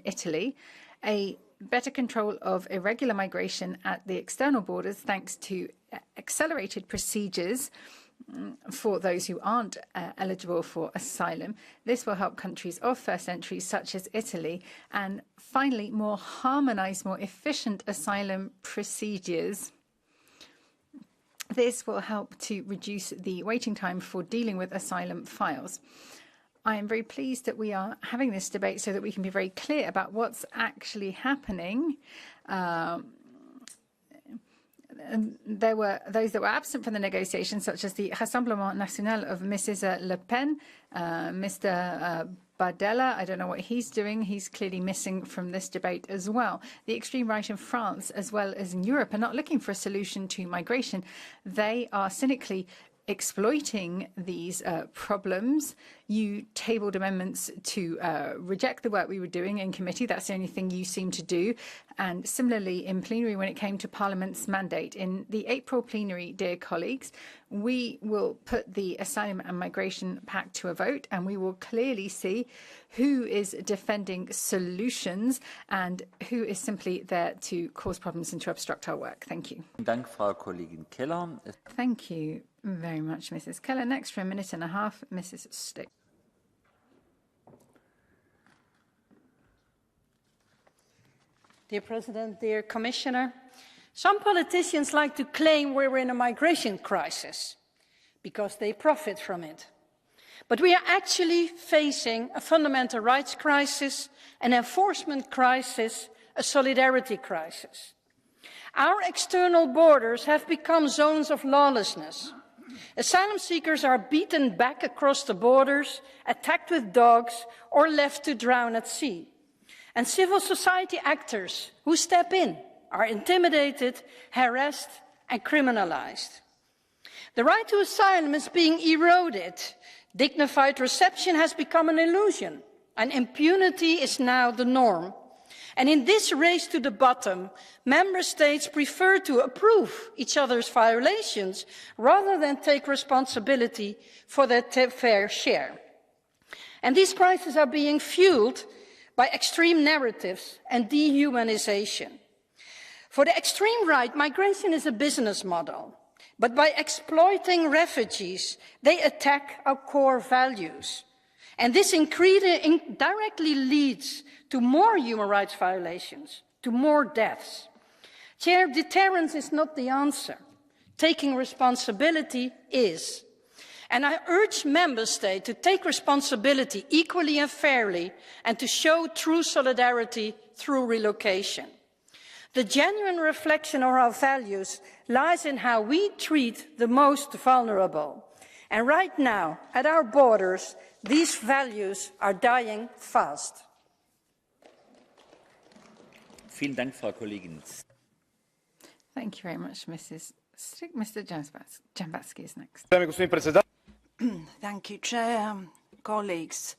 Italy, a better control of irregular migration at the external borders thanks to accelerated procedures for those who aren't eligible for asylum. This will help countries of first entry such as Italy. And finally, more harmonised, more efficient asylum procedures. This will help to reduce the waiting time for dealing with asylum files. I am very pleased that we are having this debate so that we can be very clear about what's actually happening. And there were those that were absent from the negotiations, such as the Rassemblement National of Mrs. Le Pen, Mr. Bardella. I don't know what he's doing. He's clearly missing from this debate as well. The extreme right in France, as well as in Europe, are not looking for a solution to migration. They are cynically exploiting these problems. You tabled amendments to reject the work we were doing in committee. That's the only thing you seem to do. And similarly, in plenary, when it came to Parliament's mandate, in the April plenary, dear colleagues, we will put the Asylum and Migration Pact to a vote, and we will clearly see who is defending solutions and who is simply there to cause problems and to obstruct our work. Thank you. Thank you very much, Mrs. Keller. Next, for a minute and a half, Mrs. Stick. Dear President, dear Commissioner, some politicians like to claim we're in a migration crisis because they profit from it. But we are actually facing a fundamental rights crisis, an enforcement crisis, a solidarity crisis. Our external borders have become zones of lawlessness. Asylum seekers are beaten back across the borders, attacked with dogs, or left to drown at sea. And civil society actors who step in are intimidated, harassed, and criminalized. The right to asylum is being eroded. Dignified reception has become an illusion, and impunity is now the norm. And in this race to the bottom, member states prefer to approve each other's violations rather than take responsibility for their fair share. And these crises are being fueled by extreme narratives and dehumanization. For the extreme right, migration is a business model. But by exploiting refugees, they attack our core values. And this directly leads to more human rights violations, to more deaths. Chair, deterrence is not the answer. Taking responsibility is. And I urge member states to take responsibility equally and fairly and to show true solidarity through relocation. The genuine reflection of our values lies in how we treat the most vulnerable. And right now, at our borders, these values are dying fast. Vielen Dank, Frau Kollegin. Thank you very much, Mrs. Stick. Mr. Jambatsky is next. Thank you, Chair. Colleagues,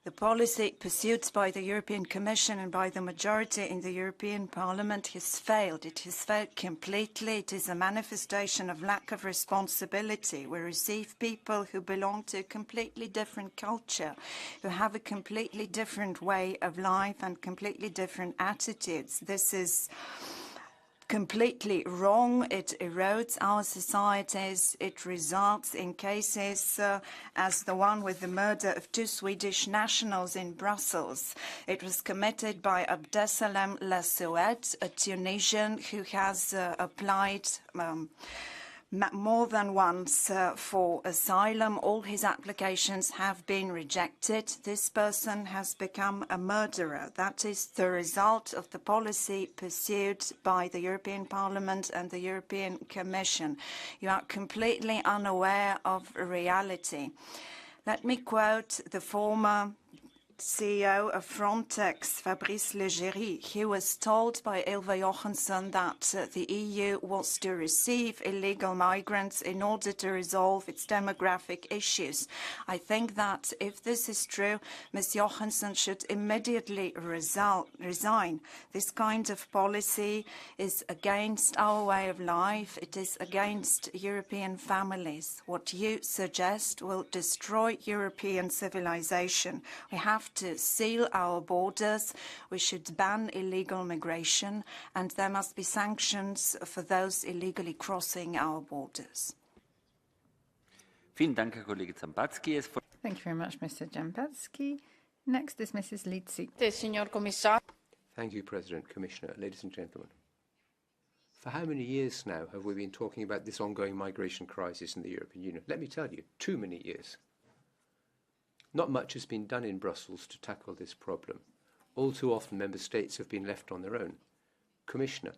the policy pursued by the European Commission and by the majority in the European Parliament has failed. It has failed completely. It is a manifestation of lack of responsibility. We receive people who belong to a completely different culture, who have a completely different way of life and completely different attitudes. This is completely wrong. It erodes our societies. It results in cases as the one with the murder of 2 Swedish nationals in Brussels. It was committed by Abdesalem Lassouet, a Tunisian who has applied more than once for asylum. All his applications have been rejected. This person has become a murderer. That is the result of the policy pursued by the European Parliament and the European Commission. You are completely unaware of reality. Let me quote the former CEO of Frontex, Fabrice Leggeri. He was told by Ylva Johansson that the EU was to receive illegal migrants in order to resolve its demographic issues. I think that if this is true, Ms. Johansson should immediately resign. This kind of policy is against our way of life. It is against European families. What you suggest will destroy European civilization. We have have to seal our borders, we should ban illegal migration, and there must be sanctions for those illegally crossing our borders. Vielen Dank, Herr Kollege Dzhambazki. Thank you very much, Mr. Dzhambazki. Next is Mrs. Lizzi. Thank you, President, Commissioner, ladies and gentlemen. For how many years now have we been talking about this ongoing migration crisis in the European Union? Let me tell you, too many years. Not much has been done in Brussels to tackle this problem. All too often, member states have been left on their own. Commissioner,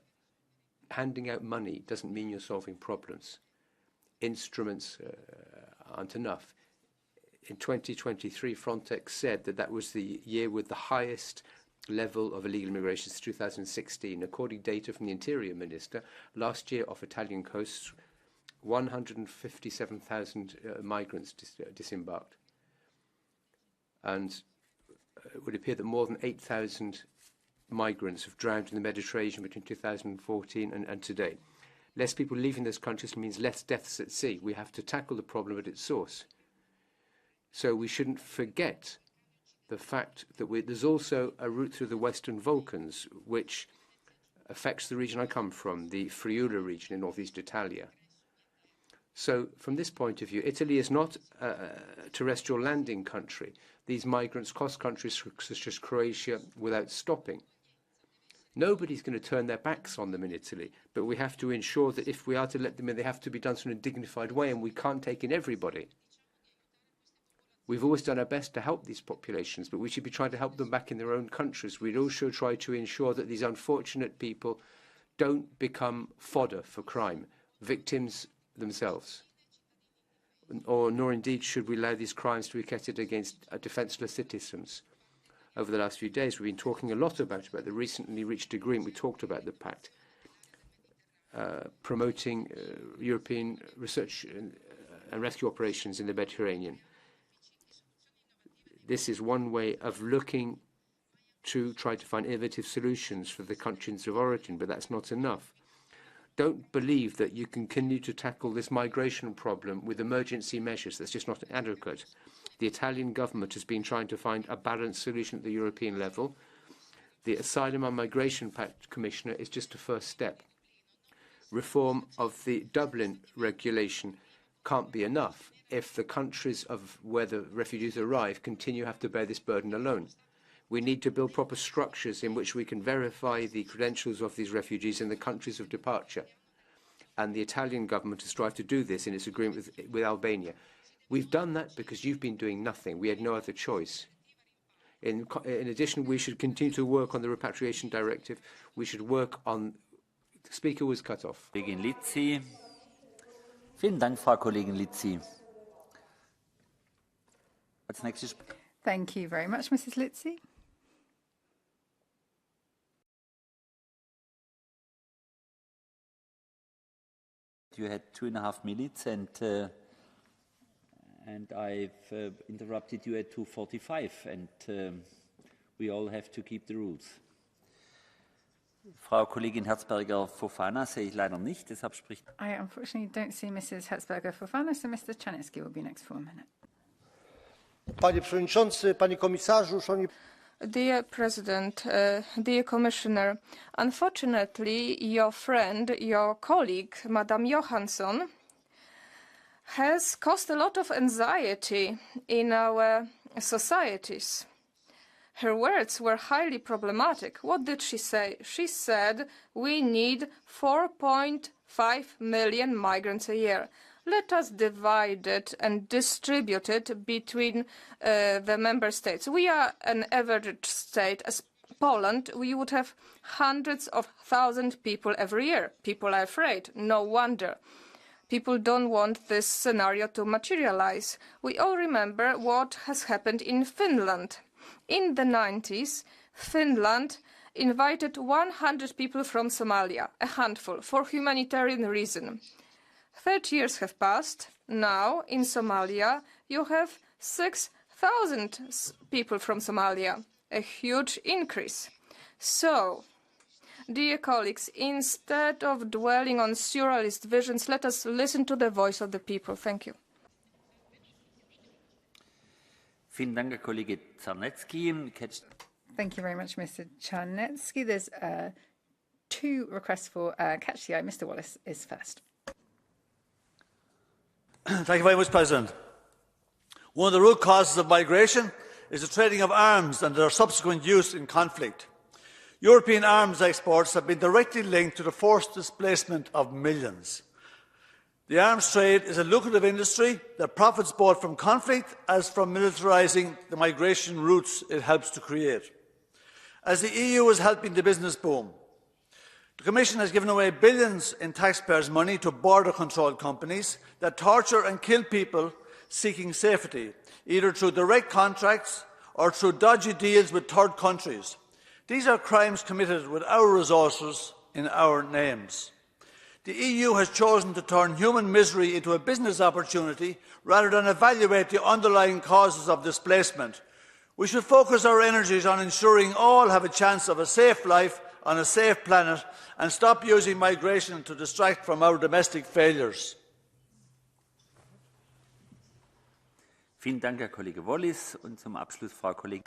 handing out money doesn't mean you're solving problems. Instruments aren't enough. In 2023, Frontex said that that was the year with the highest level of illegal immigration since 2016. According to data from the Interior Minister, last year off Italian coasts, 157,000 migrants disembarked. And it would appear that more than 8,000 migrants have drowned in the Mediterranean between 2014 and today. Less people leaving those countries means less deaths at sea. We have to tackle the problem at its source. So we shouldn't forget the fact that there's also a route through the Western Balkans, which affects the region I come from, the Friuli region in northeast Italia. So from this point of view, Italy is not a terrestrial landing country. These migrants cross countries such as Croatia without stopping. Nobody's going to turn their backs on them in Italy, but we have to ensure that if we are to let them in, they have to be done in a dignified way, and we can't take in everybody. We've always done our best to help these populations, but we should be trying to help them back in their own countries. We'd also try to ensure that these unfortunate people don't become fodder for crime, victims themselves. Nor indeed should we allow these crimes to be committed against defenceless citizens. Over the last few days, we've been talking a lot about the recently reached agreement. We talked about the pact, promoting European research and rescue operations in the Mediterranean. This is one way of looking to try to find innovative solutions for the countries of origin, but that's not enough. Don't believe that you can continue to tackle this migration problem with emergency measures. That's just not adequate. The Italian government has been trying to find a balanced solution at the European level. The Asylum and Migration Pact, Commissioner, is just a first step. Reform of the Dublin regulation can't be enough if the countries of where the refugees arrive continue to have to bear this burden alone. We need to build proper structures in which we can verify the credentials of these refugees in the countries of departure. And the Italian government has strived to do this in its agreement with Albania. We've done that because you've been doing nothing. We had no other choice. In addition, we should continue to work on the repatriation directive. We should work on... The speaker was cut off. Kollegin Lizzi. Vielen Dank, Frau Kollegin Lizzi. Als nächstes... Thank you very much, Mrs. Lizzi. You had 2.5 minutes, and I've interrupted you at 2:45, and we all have to keep the rules. Frau Kollegin Herzberger-Fofana sehe ich leider nicht, deshalb spricht... I unfortunately don't see Mrs. Herzberger-Fofana, so Mr. Czarnecki will be next for a minute. Panie Przewodniczący, Panie Komisarzu, Szanowni... Dear President, dear Commissioner, unfortunately, your friend, your colleague, Madame Johansson, has caused a lot of anxiety in our societies. Her words were highly problematic. What did she say? She said we need 4.5 million migrants a year. Let us divide it and distribute it between the member states. We are an average state. As Poland, we would have hundreds of thousands of people every year. People are afraid. No wonder. People don't want this scenario to materialize. We all remember what has happened in Finland. In the 90s, Finland invited 100 people from Somalia, a handful, for humanitarian reason. 30 years have passed. Now, in Somalia, you have 6,000 people from Somalia, a huge increase. So, dear colleagues, instead of dwelling on surrealist visions, let us listen to the voice of the people. Thank you. Vielen Dank, Herr Kollege Czarnecki. Thank you very much, Mr. Czarnecki. There's 2 requests for catch the eye. Mr. Wallace is first. Thank you very much, President. One of the root causes of migration is the trading of arms and their subsequent use in conflict. European arms exports have been directly linked to the forced displacement of millions. The arms trade is a lucrative industry that profits both from conflict as from militarising the migration routes it helps to create. As the EU is helping the business boom, the Commission has given away billions in taxpayers' money to border control companies that torture and kill people seeking safety, either through direct contracts or through dodgy deals with third countries. These are crimes committed with our resources in our names. The EU has chosen to turn human misery into a business opportunity rather than evaluate the underlying causes of displacement. We should focus our energies on ensuring all have a chance of a safe life on a safe planet and stop using migration to distract from our domestic failures. Vielen Dank, Herr Kollege Wallis. Und zum Abschluss Frau Kollegin.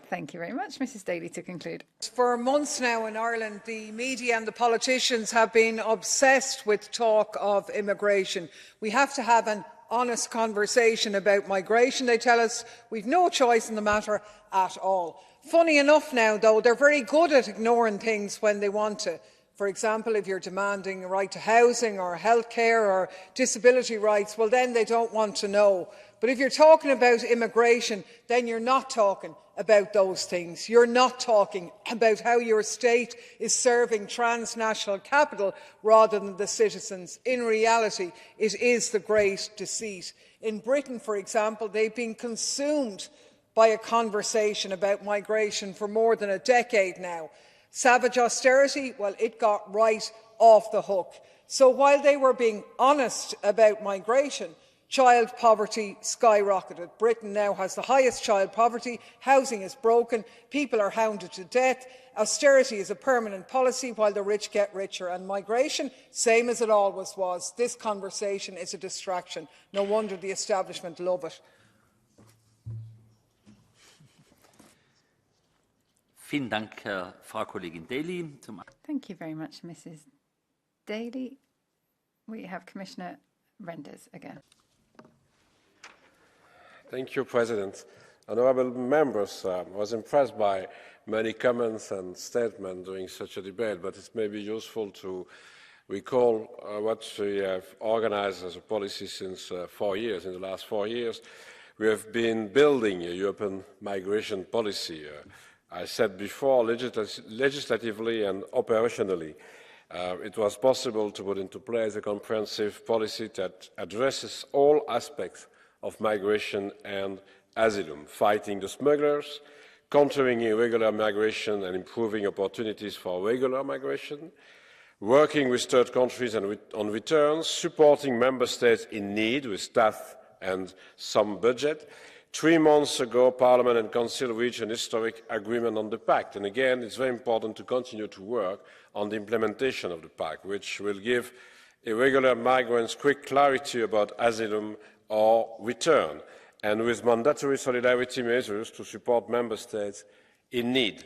Thank you very much. Mrs. Daly to conclude. For months now in Ireland, the media and the politicians have been obsessed with talk of immigration. We have to have an honest conversation about migration. They tell us we've no choice in the matter at all. Funny enough now, though, they're very good at ignoring things when they want to. For example, if you're demanding a right to housing or healthcare or disability rights, well, then they don't want to know. But if you're talking about immigration, then you're not talking about those things. You're not talking about how your state is serving transnational capital rather than the citizens. In reality, it is the great deceit. In Britain, for example, they've been consumed by a conversation about migration for more than a decade now. Savage austerity, well, it got right off the hook. So while they were being honest about migration, child poverty skyrocketed. Britain now has the highest child poverty, housing is broken, people are hounded to death, austerity is a permanent policy while the rich get richer, and migration, same as it always was. This conversation is a distraction. No wonder the establishment love it. Vielen Dank, Frau Kollegin Daly. Thank you very much, Mrs. Daly. We have Commissioner Renders again. Thank you, President. Honourable members, I was impressed by many comments and statements during such a debate, but it may be useful to recall what we have organised as a policy since 4 years. In the last 4 years, we have been building a European migration policy. I said before, legislatively and operationally, it was possible to put into place a comprehensive policy that addresses all aspects of migration and asylum, fighting the smugglers, countering irregular migration and improving opportunities for regular migration, working with third countries and on returns, supporting member states in need with staff and some budget. 3 months ago, Parliament and Council reached an historic agreement on the Pact. And again, it's very important to continue to work on the implementation of the Pact, which will give irregular migrants quick clarity about asylum or return, and with mandatory solidarity measures to support member states in need.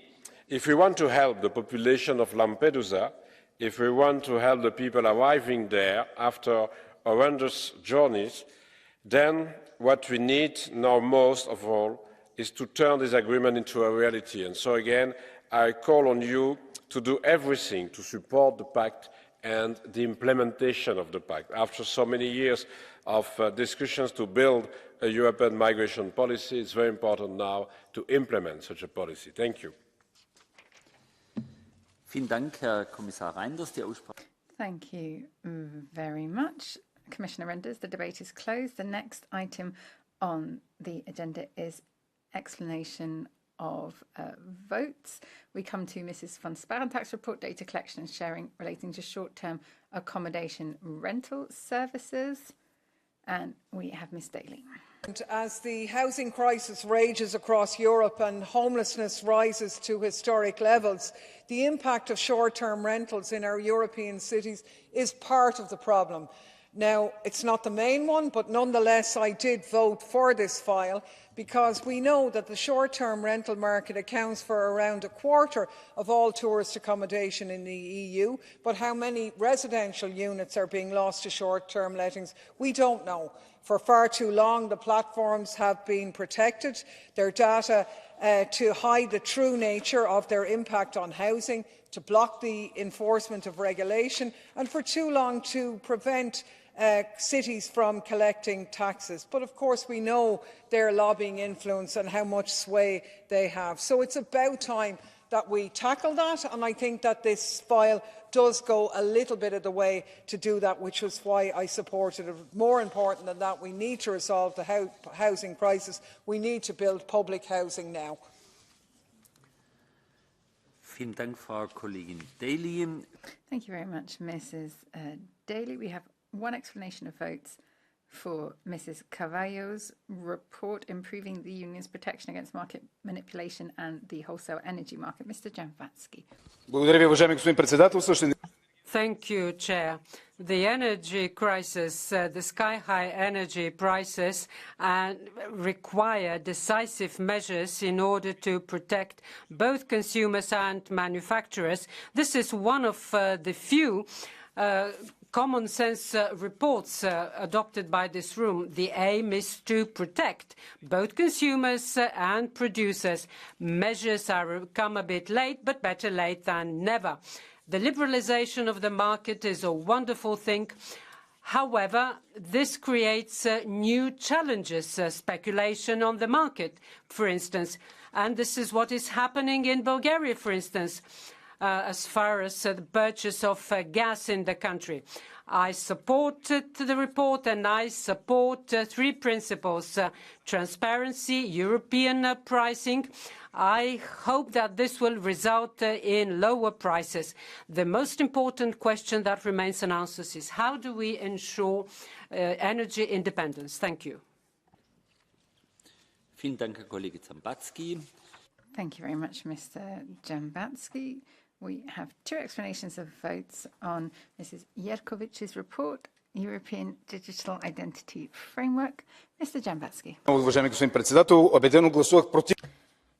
If we want to help the population of Lampedusa, if we want to help the people arriving there after horrendous journeys, then what we need now most of all is to turn this agreement into a reality. And so again, I call on you to do everything to support the Pact and the implementation of the Pact. After so many years of discussions to build a European migration policy, it's very important now to implement such a policy. Thank you. Vielen Dank, Herr Kommissar Reinders. Die Aussprache. Thank you very much, Commissioner Renders. The debate is closed. The next item on the agenda is explanation of votes. We come to Mrs. von Sparentach's report, data collection and sharing relating to short-term accommodation rental services. And we have Ms. Daly. As the housing crisis rages across Europe and homelessness rises to historic levels, the impact of short-term rentals in our European cities is part of the problem. Now, it's not the main one, but nonetheless, I did vote for this file because we know that the short-term rental market accounts for around a quarter of all tourist accommodation in the EU, but how many residential units are being lost to short-term lettings, we don't know. For far too long, the platforms have been protected, their data to hide the true nature of their impact on housing, to block the enforcement of regulation, and for too long to prevent cities from collecting taxes. But of course we know their lobbying influence and how much sway they have. So it's about time that we tackle that, and I think that this file does go a little bit of the way to do that, which was why I supported it. More important than that, we need to resolve the housing crisis. We need to build public housing now. Vielen Dank, Frau Kollegin Daly. Thank you very much, Mrs. Daly. We have one explanation of votes for Mrs. Carvalho's report, Improving the Union's Protection Against Market Manipulation and the Wholesale Energy Market. Mr. Jambatsky. Thank you, Chair. The energy crisis, the sky-high energy prices require decisive measures in order to protect both consumers and manufacturers. This is one of the few common sense reports adopted by this room. The aim is to protect both consumers and producers. Measures come a bit late, but better late than never. The liberalisation of the market is a wonderful thing. However, this creates new challenges, speculation on the market, for instance. And this is what is happening in Bulgaria, for instance, as far as the purchase of gas in the country. I supported the report and I support three principles: transparency, European pricing. I hope that this will result in lower prices. The most important question that remains unanswered is how do we ensure energy independence? Thank you. Vielen Dank, Herr Kollege Zambatski. Thank you very much, Mr. Jambatsky. We have two explanations of votes on Mrs. Yerkovic's report, European Digital Identity Framework. Mr. Jambatsky.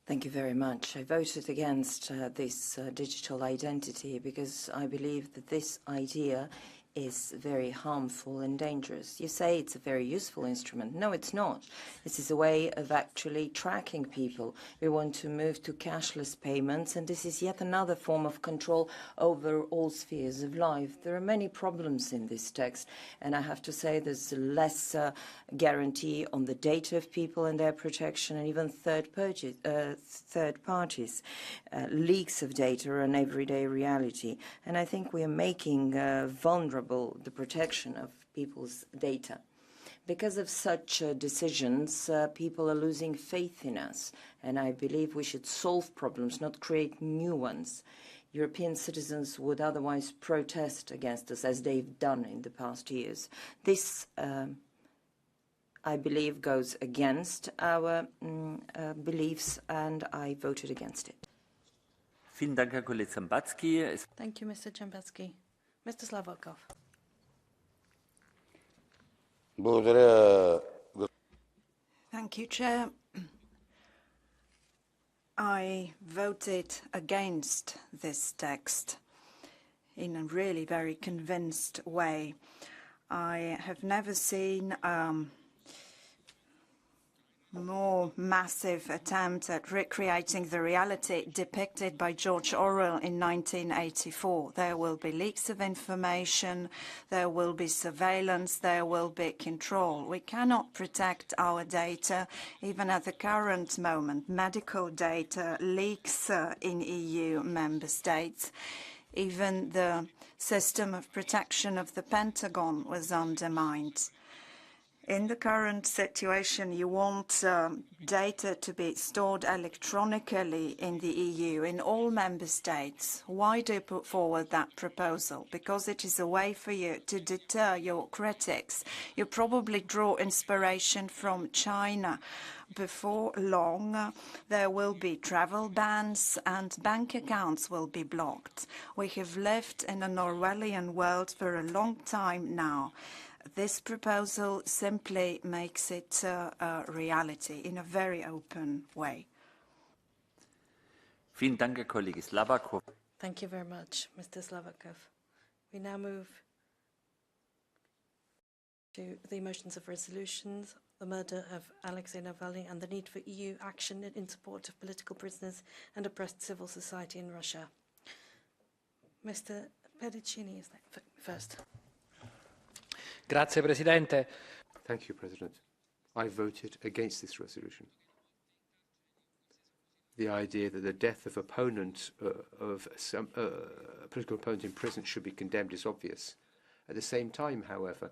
Thank you very much. I voted against this digital identity because I believe that this idea is very harmful and dangerous. You say it's a very useful instrument. No, it's not. This is a way of actually tracking people. We want to move to cashless payments, and this is yet another form of control over all spheres of life. There are many problems in this text, and I have to say there's less guarantee on the data of people and their protection, and even third parties. Leaks of data are an everyday reality, and I think we are making vulnerable the protection of people's data. Because of such decisions, people are losing faith in us, and I believe we should solve problems, not create new ones. European citizens would otherwise protest against us, as they've done in the past years. This, I believe, goes against our beliefs, and I voted against it. Vielen Dank, Herr Kollege Zambatski. Thank you, Mr. Jambatsky. Mr. Slavakov. Thank you, Chair. I voted against this text in a really very convinced way. I have never seen more massive attempt at recreating the reality depicted by George Orwell in 1984. There will be leaks of information, there will be surveillance, there will be control. We cannot protect our data even at the current moment. Medical data leaks in EU member states. Even the system of protection of the Pentagon was undermined. In the current situation, you want data to be stored electronically in the EU, in all member states. Why do you put forward that proposal? Because it is a way for you to deter your critics. You probably draw inspiration from China. Before long, there will be travel bans and bank accounts will be blocked. We have lived in an Orwellian world for a long time now. This proposal simply makes it a reality in a very open way. Vielen Dank, Herr Kollege Slavakov. Thank you very much, Mr. Slavakov. We now move to the motions of resolutions, the murder of Alexei Navalny and the need for EU action in support of political prisoners and oppressed civil society in Russia. Mr. Pedicini is first. Grazie, Presidente. Thank you, President. I voted against this resolution. The idea that the death of opponent of some political opponent in prison should be condemned is obvious. At the same time, however,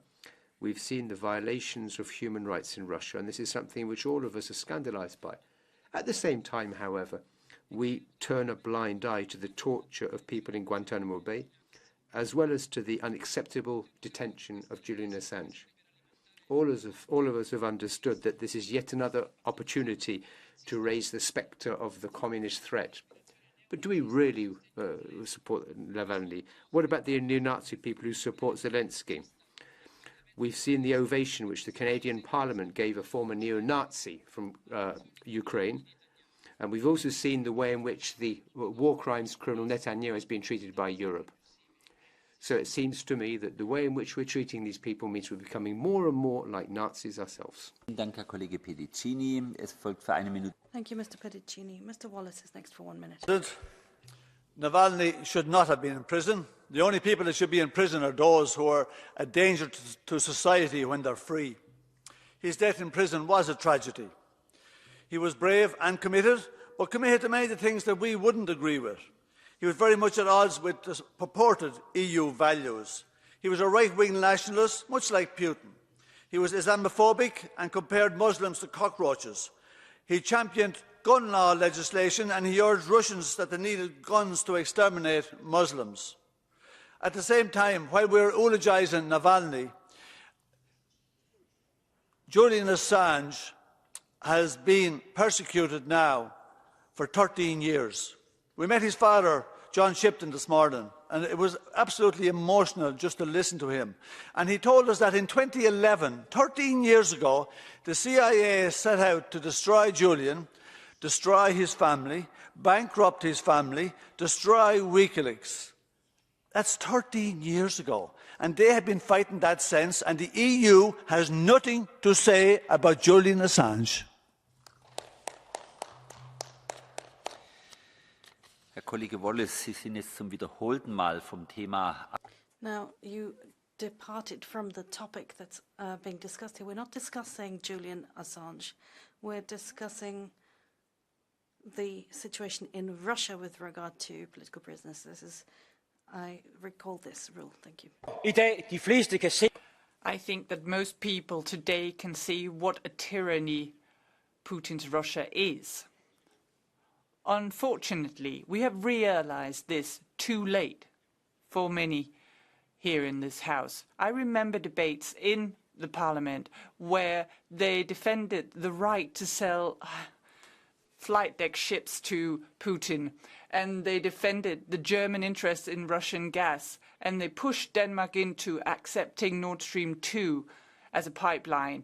we've seen the violations of human rights in Russia, and this is something which all of us are scandalized by. At the same time, however, we turn a blind eye to the torture of people in Guantanamo Bay, as well as to the unacceptable detention of Julian Assange. All of us have understood that this is yet another opportunity to raise the spectre of the communist threat. But do we really support Navalny? What about the neo-Nazi people who support Zelensky? We've seen the ovation which the Canadian Parliament gave a former neo-Nazi from Ukraine. And we've also seen the way in which the war crimes criminal Netanyahu has been treated by Europe. So it seems to me that the way in which we're treating these people means we're becoming more and more like Nazis ourselves. Dank, Herr Kollege Pedicini. Es folgt für eine Minute. Thank you, Mr. Pedicini. Mr. Wallace is next for 1 minute. Navalny should not have been in prison. The only people that should be in prison are those who are a danger to society when they're free. His death in prison was a tragedy. He was brave and committed, but committed to many of the things that we wouldn't agree with. He was very much at odds with the purported EU values. He was a right-wing nationalist, much like Putin. He was Islamophobic and compared Muslims to cockroaches. He championed gun law legislation and he urged Russians that they needed guns to exterminate Muslims. At the same time, while we were eulogising Navalny, Julian Assange has been persecuted now for 13 years. We met his father, John Shipton, this morning, and it was absolutely emotional just to listen to him. And he told us that in 2011, 13 years ago, the CIA set out to destroy Julian, destroy his family, bankrupt his family, destroy WikiLeaks. That's 13 years ago. And they have been fighting that since, and the EU has nothing to say about Julian Assange. Herr Kollege Wallace, Sie sind jetzt zum wiederholten Mal vom Thema. Now, you departed from the topic that's being discussed here. We're not discussing Julian Assange. We're discussing the situation in Russia with regard to political prisoners. I recall this rule. Thank you. I think that most people today can see what a tyranny Putin's Russia is. Unfortunately, we have realized this too late for many here in this House. I remember debates in the Parliament where they defended the right to sell flight deck ships to Putin, and they defended the German interest in Russian gas, and they pushed Denmark into accepting Nord Stream 2 as a pipeline,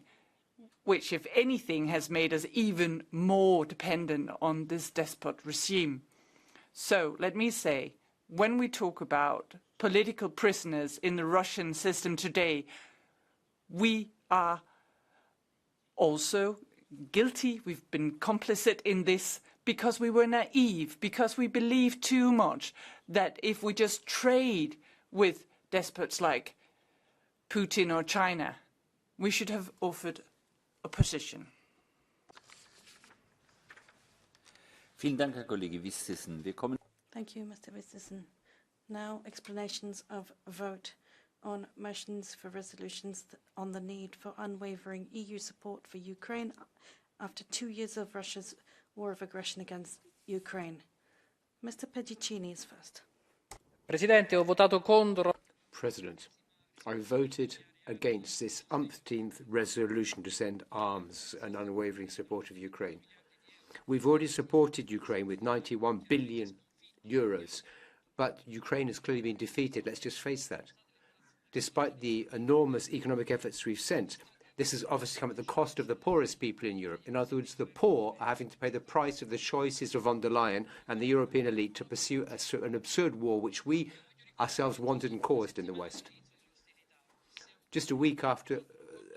which, if anything, has made us even more dependent on this despot regime. So let me say, when we talk about political prisoners in the Russian system today, we are also guilty. We've been complicit in this because we were naive, because we believed too much that if we just trade with despots like Putin or China, we should have offered a position. Vielen Dank, Herr Kollege Vistisen. Wir kommen. Thank you, Mr. Vistisen. Now, explanations of vote on motions for resolutions on the need for unwavering EU support for Ukraine after 2 years of Russia's war of aggression against Ukraine. Mr. Pedicini is first. Presidente, ho votato contro. President, I voted against this umpteenth resolution to send arms and unwavering support of Ukraine. We've already supported Ukraine with 91 billion euros, but Ukraine has clearly been defeated. Let's just face that. despite the enormous economic efforts we've sent, this has obviously come at the cost of the poorest people in Europe. In other words, the poor are having to pay the price of the choices of von der Leyen and the European elite to pursue an absurd war which we ourselves wanted and caused in the West. Just a week after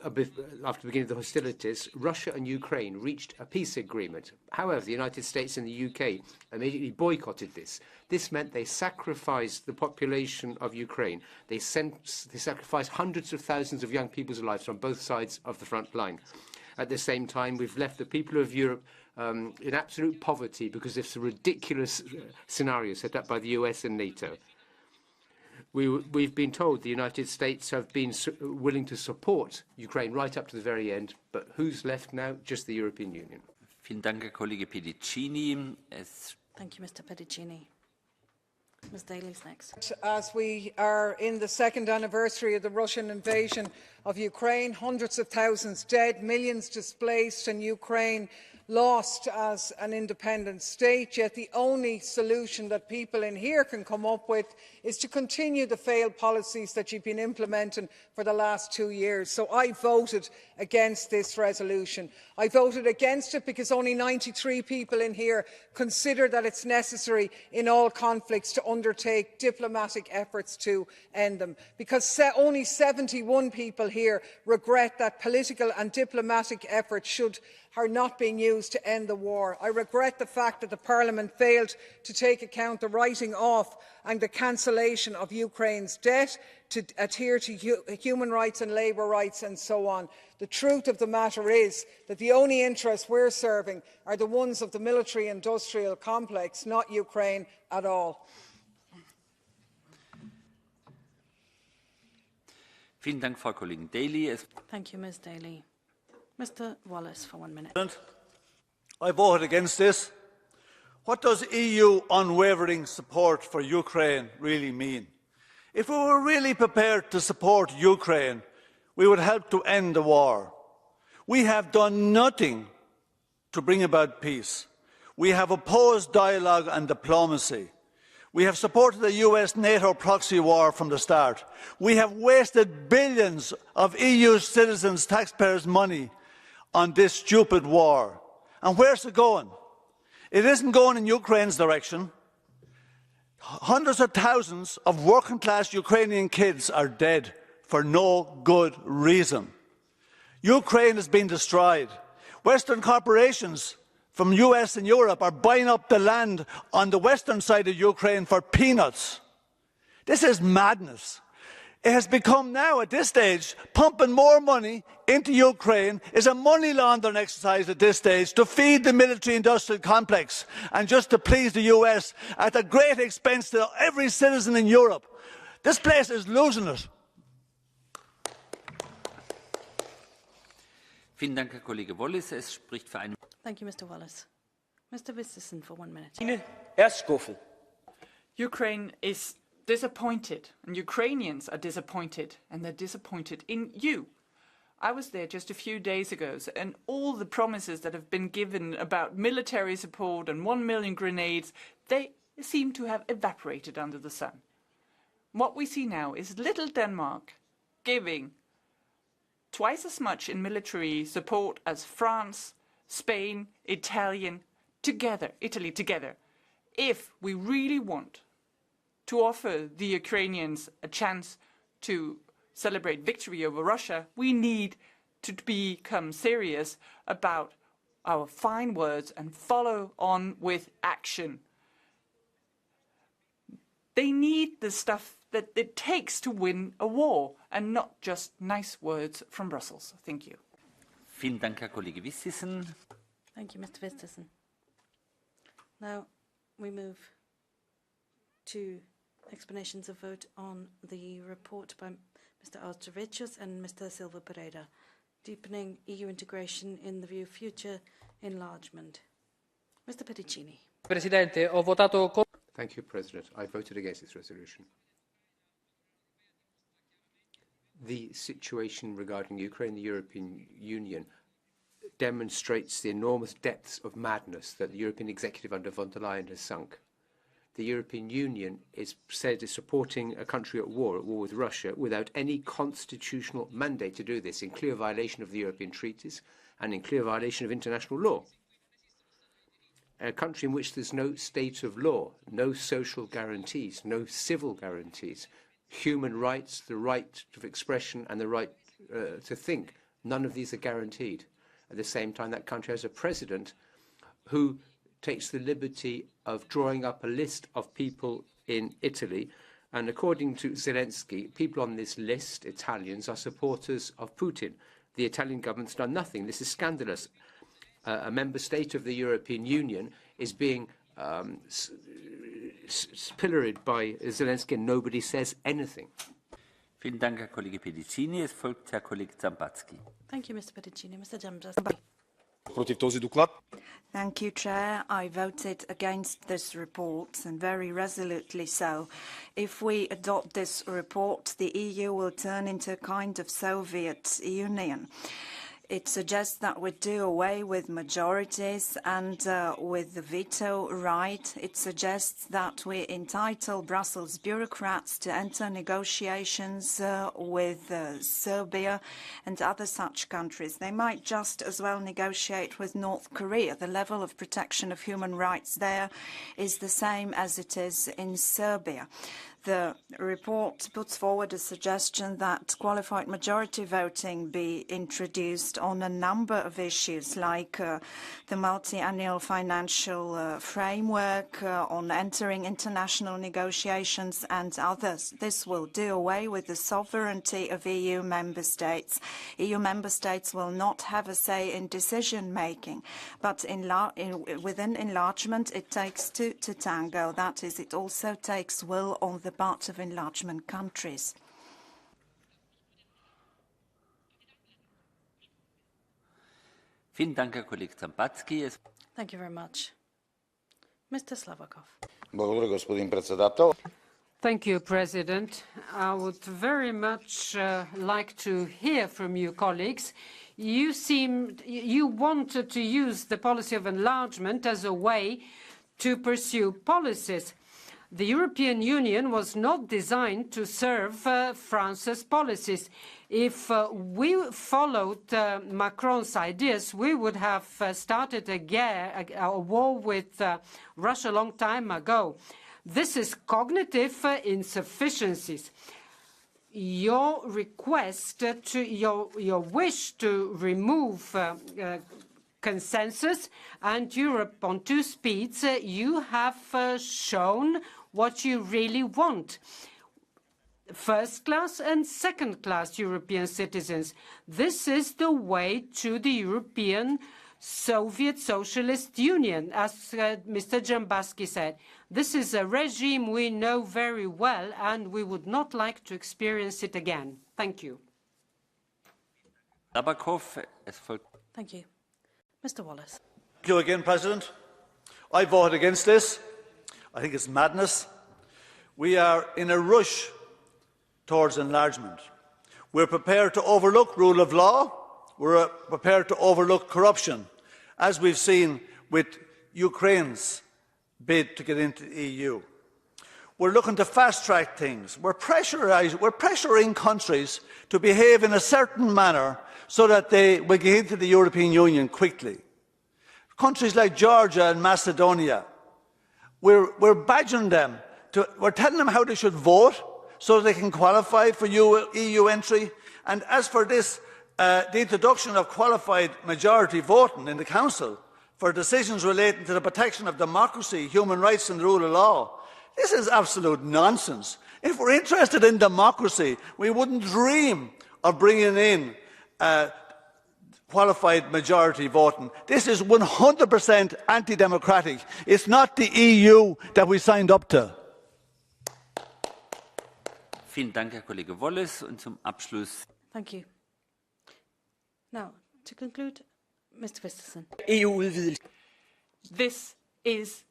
the beginning of the hostilities, Russia and Ukraine reached a peace agreement. However, the United States and the UK immediately boycotted this. This meant they sacrificed the population of Ukraine. They sacrificed hundreds of thousands of young people's lives on both sides of the front line. At the same time, we've left the people of Europe in absolute poverty because of this ridiculous scenario set up by the US and NATO. We've been told the United States have been willing to support Ukraine right up to the very end, but who's left now? Just the European Union. Vielen Dank, Herr Kollege Pedicini. Thank you, Mr. Pedicini. Ms. Daly's next. As we are in the second anniversary of the Russian invasion of Ukraine, hundreds of thousands dead, millions displaced, and Ukraine lost as an independent state, yet the only solution that people in here can come up with is to continue the failed policies that you've been implementing for the last 2 years. So I voted against this resolution. I voted against it because only 93 people in here consider that it's necessary in all conflicts to undertake diplomatic efforts to end them, because only 71 people here regret that political and diplomatic efforts are not being used to end the war. I regret the fact that the Parliament failed to take account the writing off and the cancellation of Ukraine's debt, to adhere to human rights and labour rights and so on. The truth of the matter is that the only interests we're serving are the ones of the military-industrial complex, not Ukraine at all. Vielen Dank, Frau Kollegin Daly. Thank you, Ms. Daly. Mr. Wallace, for 1 minute. I voted against this. What does EU unwavering support for Ukraine really mean? If we were really prepared to support Ukraine, we would help to end the war. We have done nothing to bring about peace. We have opposed dialogue and diplomacy. We have supported the US-NATO proxy war from the start. We have wasted billions of EU citizens' taxpayers' money on this stupid war. And where's it going? It isn't going in Ukraine's direction. Hundreds of thousands of working-class Ukrainian kids are dead for no good reason. Ukraine has been destroyed. Western corporations from US and Europe are buying up the land on the western side of Ukraine for peanuts. This is madness. It has become now, at this stage, pumping more money into Ukraine is a money laundering exercise at this stage to feed the military-industrial complex and just to please the US at a great expense to every citizen in Europe. This place is losing it. Vielen Dank, Herr Kollege Wallace. Es spricht für eine... Thank you, Mr. Wallace. Mr. Vistisen, for 1 minute. Ukraine is disappointed, and Ukrainians are disappointed, and they're disappointed in you. I was there just a few days ago, and all the promises that have been given about military support and 1 million grenades, they seem to have evaporated under the sun. What we see now is little Denmark giving twice as much in military support as France, Spain, Italy together. If we really want to offer the Ukrainians a chance to celebrate victory over Russia, we need to become serious about our fine words and follow on with action. They need the stuff that it takes to win a war and not just nice words from Brussels. Thank you. Vielen Dank, Herr Kollege Vistisen. Thank you, Mr. Vistisen. Now we move to explanations of vote on the report by Mr. Austervicius and Mr. Silva Pereira, deepening EU integration in the view of future enlargement. Mr. Pedicini. Presidente, ho votato contro. Thank you, President. I voted against this resolution. The situation regarding Ukraine and the European Union demonstrates the enormous depths of madness that the European executive under von der Leyen has sunk. the European Union is said is supporting a country at war with Russia, without any constitutional mandate to do this, in clear violation of the European treaties and in clear violation of international law. A country in which there's no state of law, no social guarantees, no civil guarantees, human rights, the right of expression and the right to think, none of these are guaranteed. At the same time, that country has a president who takes the liberty of drawing up a list of people in Italy, and according to Zelensky, people on this list, Italians, are supporters of Putin. The Italian government's done nothing. This is scandalous. A member state of the European Union is being pilloried by Zelensky, and nobody says anything. Vielen Dank, Herr Kollege Pedicini. Es folgt Herr Kollege Zambatski. Thank you, Mr. Pedicini. Mr. Dzambazki. Thank you, Chair. I voted against this report, and very resolutely so. If we adopt this report, the EU will turn into a kind of Soviet Union. It suggests that we do away with majorities and with the veto right. It suggests that we entitle Brussels bureaucrats to enter negotiations with Serbia and other such countries. They might just as well negotiate with North Korea. The level of protection of human rights there is the same as it is in Serbia. The report puts forward a suggestion that qualified majority voting be introduced on a number of issues, like the multi-annual financial framework, on entering international negotiations and others. This will do away with the sovereignty of EU member states. EU member states will not have a say in decision-making, but within enlargement it takes two to tango. That is, it also takes will on the part of enlargement countries. Vielen Dank, Herr Kollege Zambatski. Thank you very much. Mr. Slavakov. Благодаря, господин председател. Thank you, President. I would very much like to hear from you, colleagues. You wanted to use the policy of enlargement as a way to pursue policies. The European Union was not designed to serve France's policies. If we followed Macron's ideas, we would have started a war with Russia a long time ago. This is cognitive insufficiencies. Your request, your wish to remove consensus and Europe on two speeds, you have shown what you really want. First-class and second-class European citizens. This is the way to the European Soviet Socialist Union, as Mr. Dzambazki said. This is a regime we know very well, and we would not like to experience it again. Thank you. Thank you. Mr. Wallace. Thank you again, President. I voted against this. I think it's madness. We are in a rush towards enlargement. We're prepared to overlook rule of law. We're prepared to overlook corruption, as we've seen with Ukraine's bid to get into the EU. We're looking to fast-track things. We're pressuring countries to behave in a certain manner so that they will get into the European Union quickly. Countries like Georgia and Macedonia, we're badgering them. We're telling them how they should vote so they can qualify for EU entry. And as for this, the introduction of qualified majority voting in the Council for decisions relating to the protection of democracy, human rights and the rule of law, this is absolute nonsense. If we're interested in democracy, we wouldn't dream of bringing in qualified majority voting. This is 100% anti-democratic. It's not the EU that we signed up to. Vielen Dank, Herr Kollege Wallace. Und zum Abschluss. Thank you. Now, to conclude, Mr. Vistisen. This is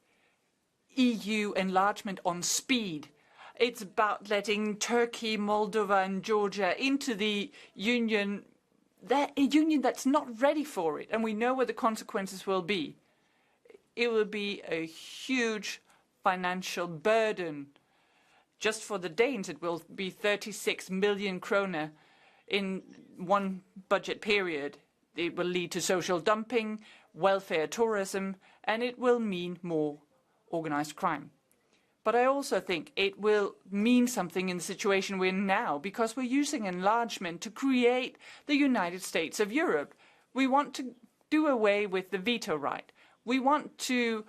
EU enlargement on speed. It's about letting Turkey, Moldova and Georgia into the Union, a Union that's not ready for it, and we know what the consequences will be. It will be a huge financial burden. Just for the Danes, it will be 36 million kroner in one budget period. It will lead to social dumping, welfare tourism, and it will mean more organized crime. But I also think it will mean something in the situation we're in now, because we're using enlargement to create the United States of Europe. We want to do away with the veto right. We want to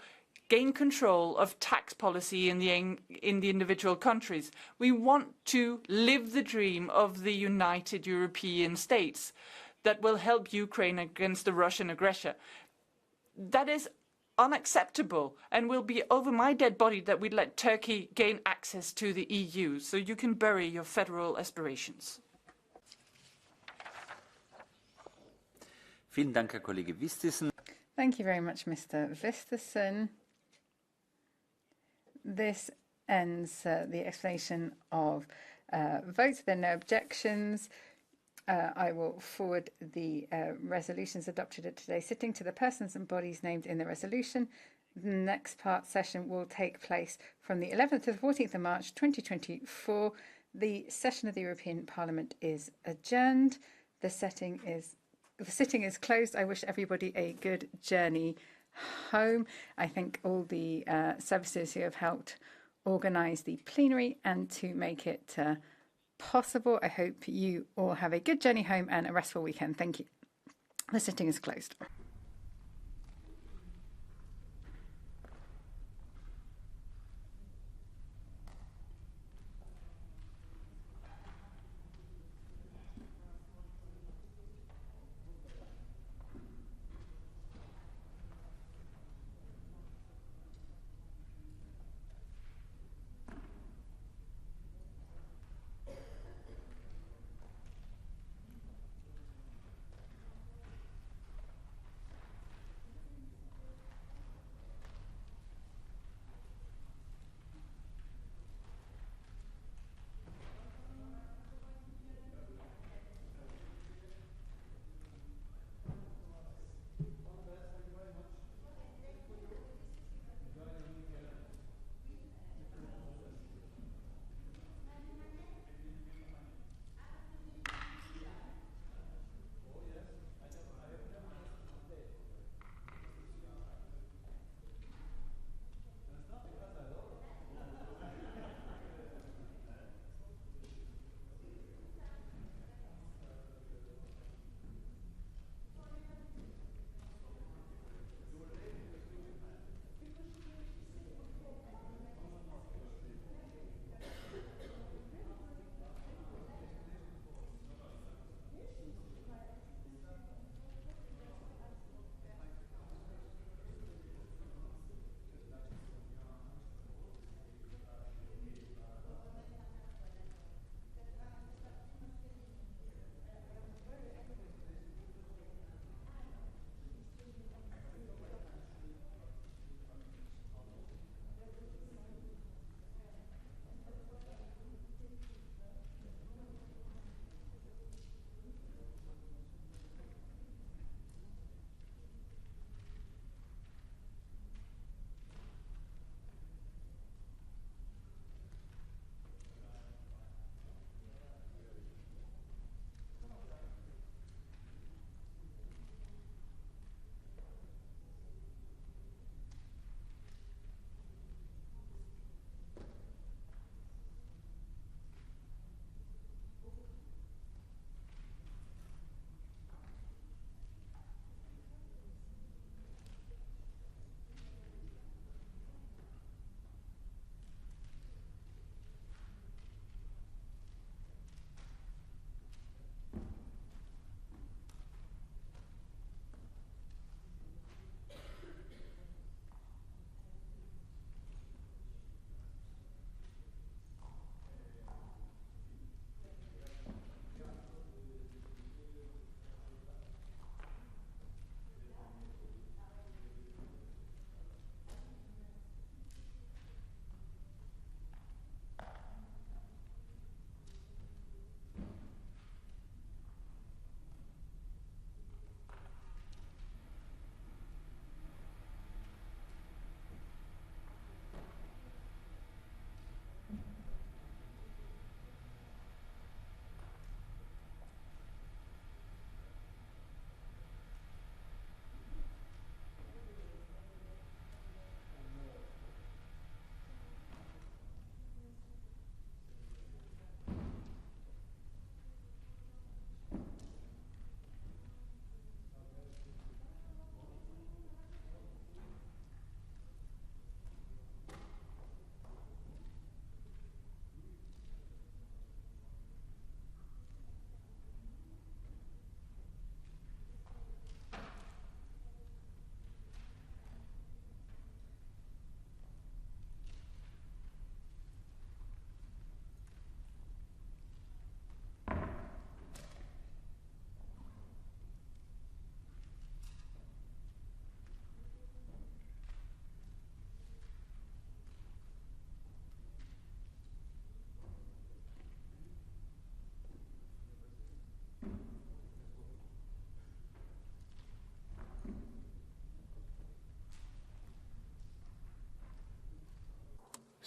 gain control of tax policy in the individual countries. We want to live the dream of the united European states that will help Ukraine against the Russian aggression. That is unacceptable, and will be over my dead body that we let Turkey gain access to the EU, so you can bury your federal aspirations. Vielen Dank, Herr Kollege Vistisen. Thank you very much, Mr. Vistisen. This ends the explanation of votes. There are no objections. I will forward the resolutions adopted at today's sitting to the persons and bodies named in the resolution. The next part session will take place from the 11th to the 14th of March 2024. The session of the European Parliament is adjourned. The sitting is closed. I wish everybody a good journey home. I thank all the services who have helped organise the plenary and to make it possible. I hope you all have a good journey home and a restful weekend. Thank you. The sitting is closed.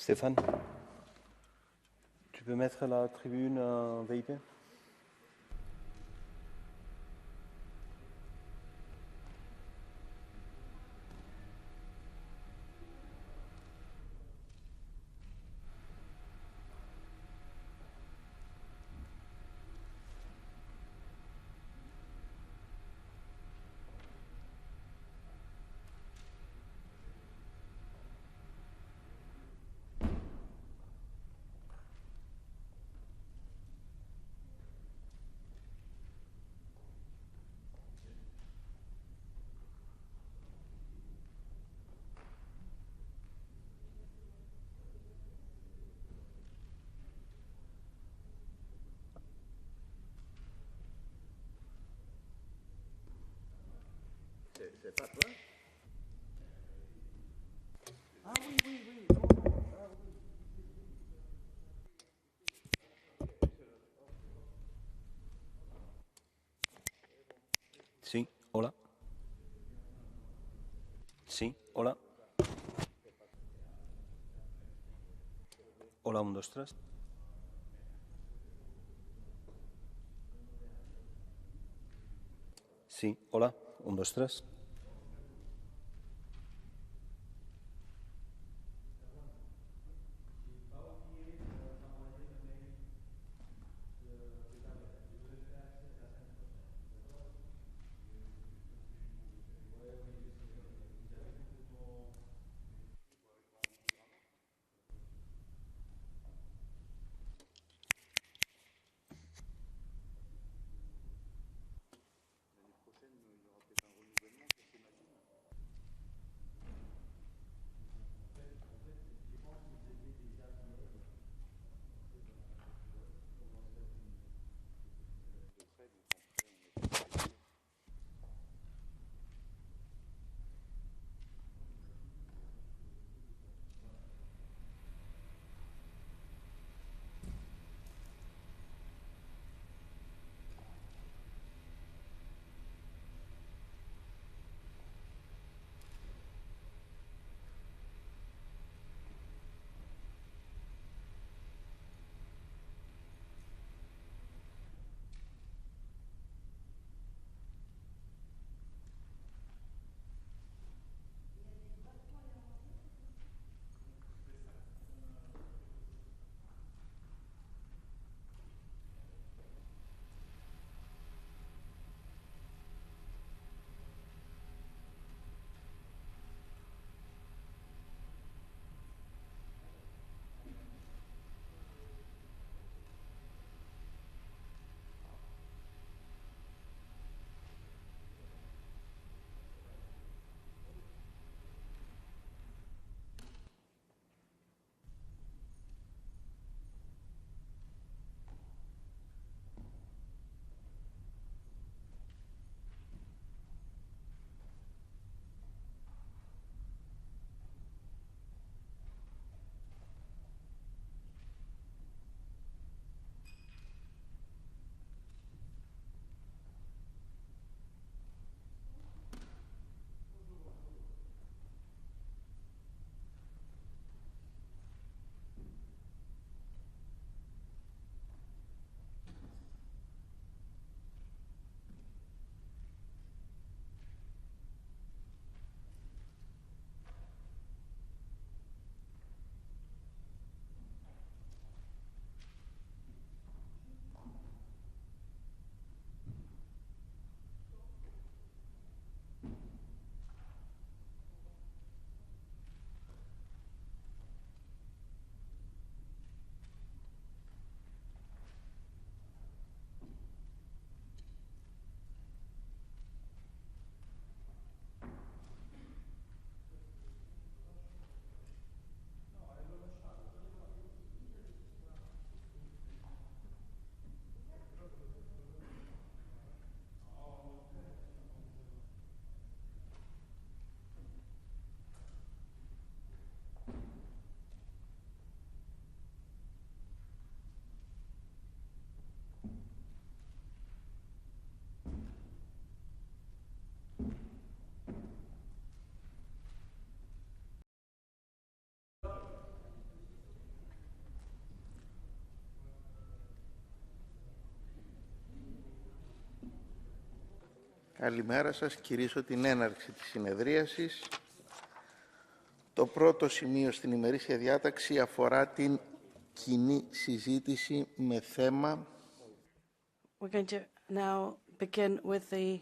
Stéphane, tu peux mettre la tribune en VIP? C'est pas toi? Ah oui, oui, oui. Sí, hola. Sí, hola. Hola, 1, 2, 3. Sí, hola, 1, 2, 3. Καλημέρα σας. Κυρίσω την έναρξη της συνεδρίασης. Το πρώτο σημείο στην ημερήσια διάταξη αφορά την κοινή συζήτηση με θέμα... We're going to now begin with the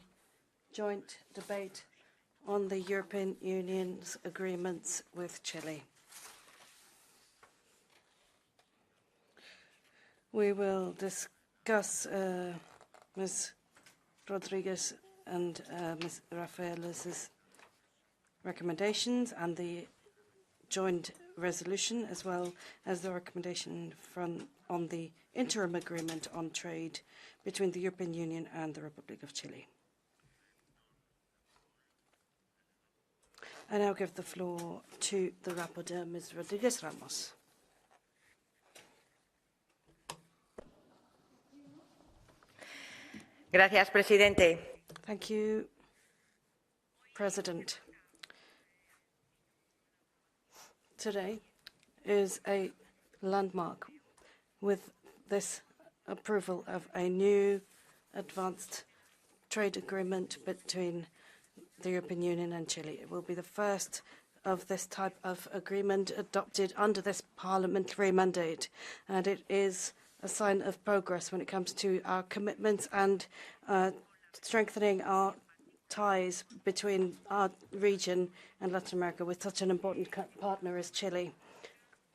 joint debate on the European Union's agreements with Chile. We will discuss Ms. Rodriguez and Ms. Rafaela's recommendations and the joint resolution, as well as the recommendation on the interim agreement on trade between the European Union and the Republic of Chile. I now give the floor to the rapporteur, Ms. Rodriguez Ramos. Gracias, Presidente. Thank you, President. Today is a landmark with this approval of a new advanced trade agreement between the European Union and Chile. It will be the first of this type of agreement adopted under this parliamentary mandate, and it is a sign of progress when it comes to our commitments and strengthening our ties between our region and Latin America with such an important partner as Chile.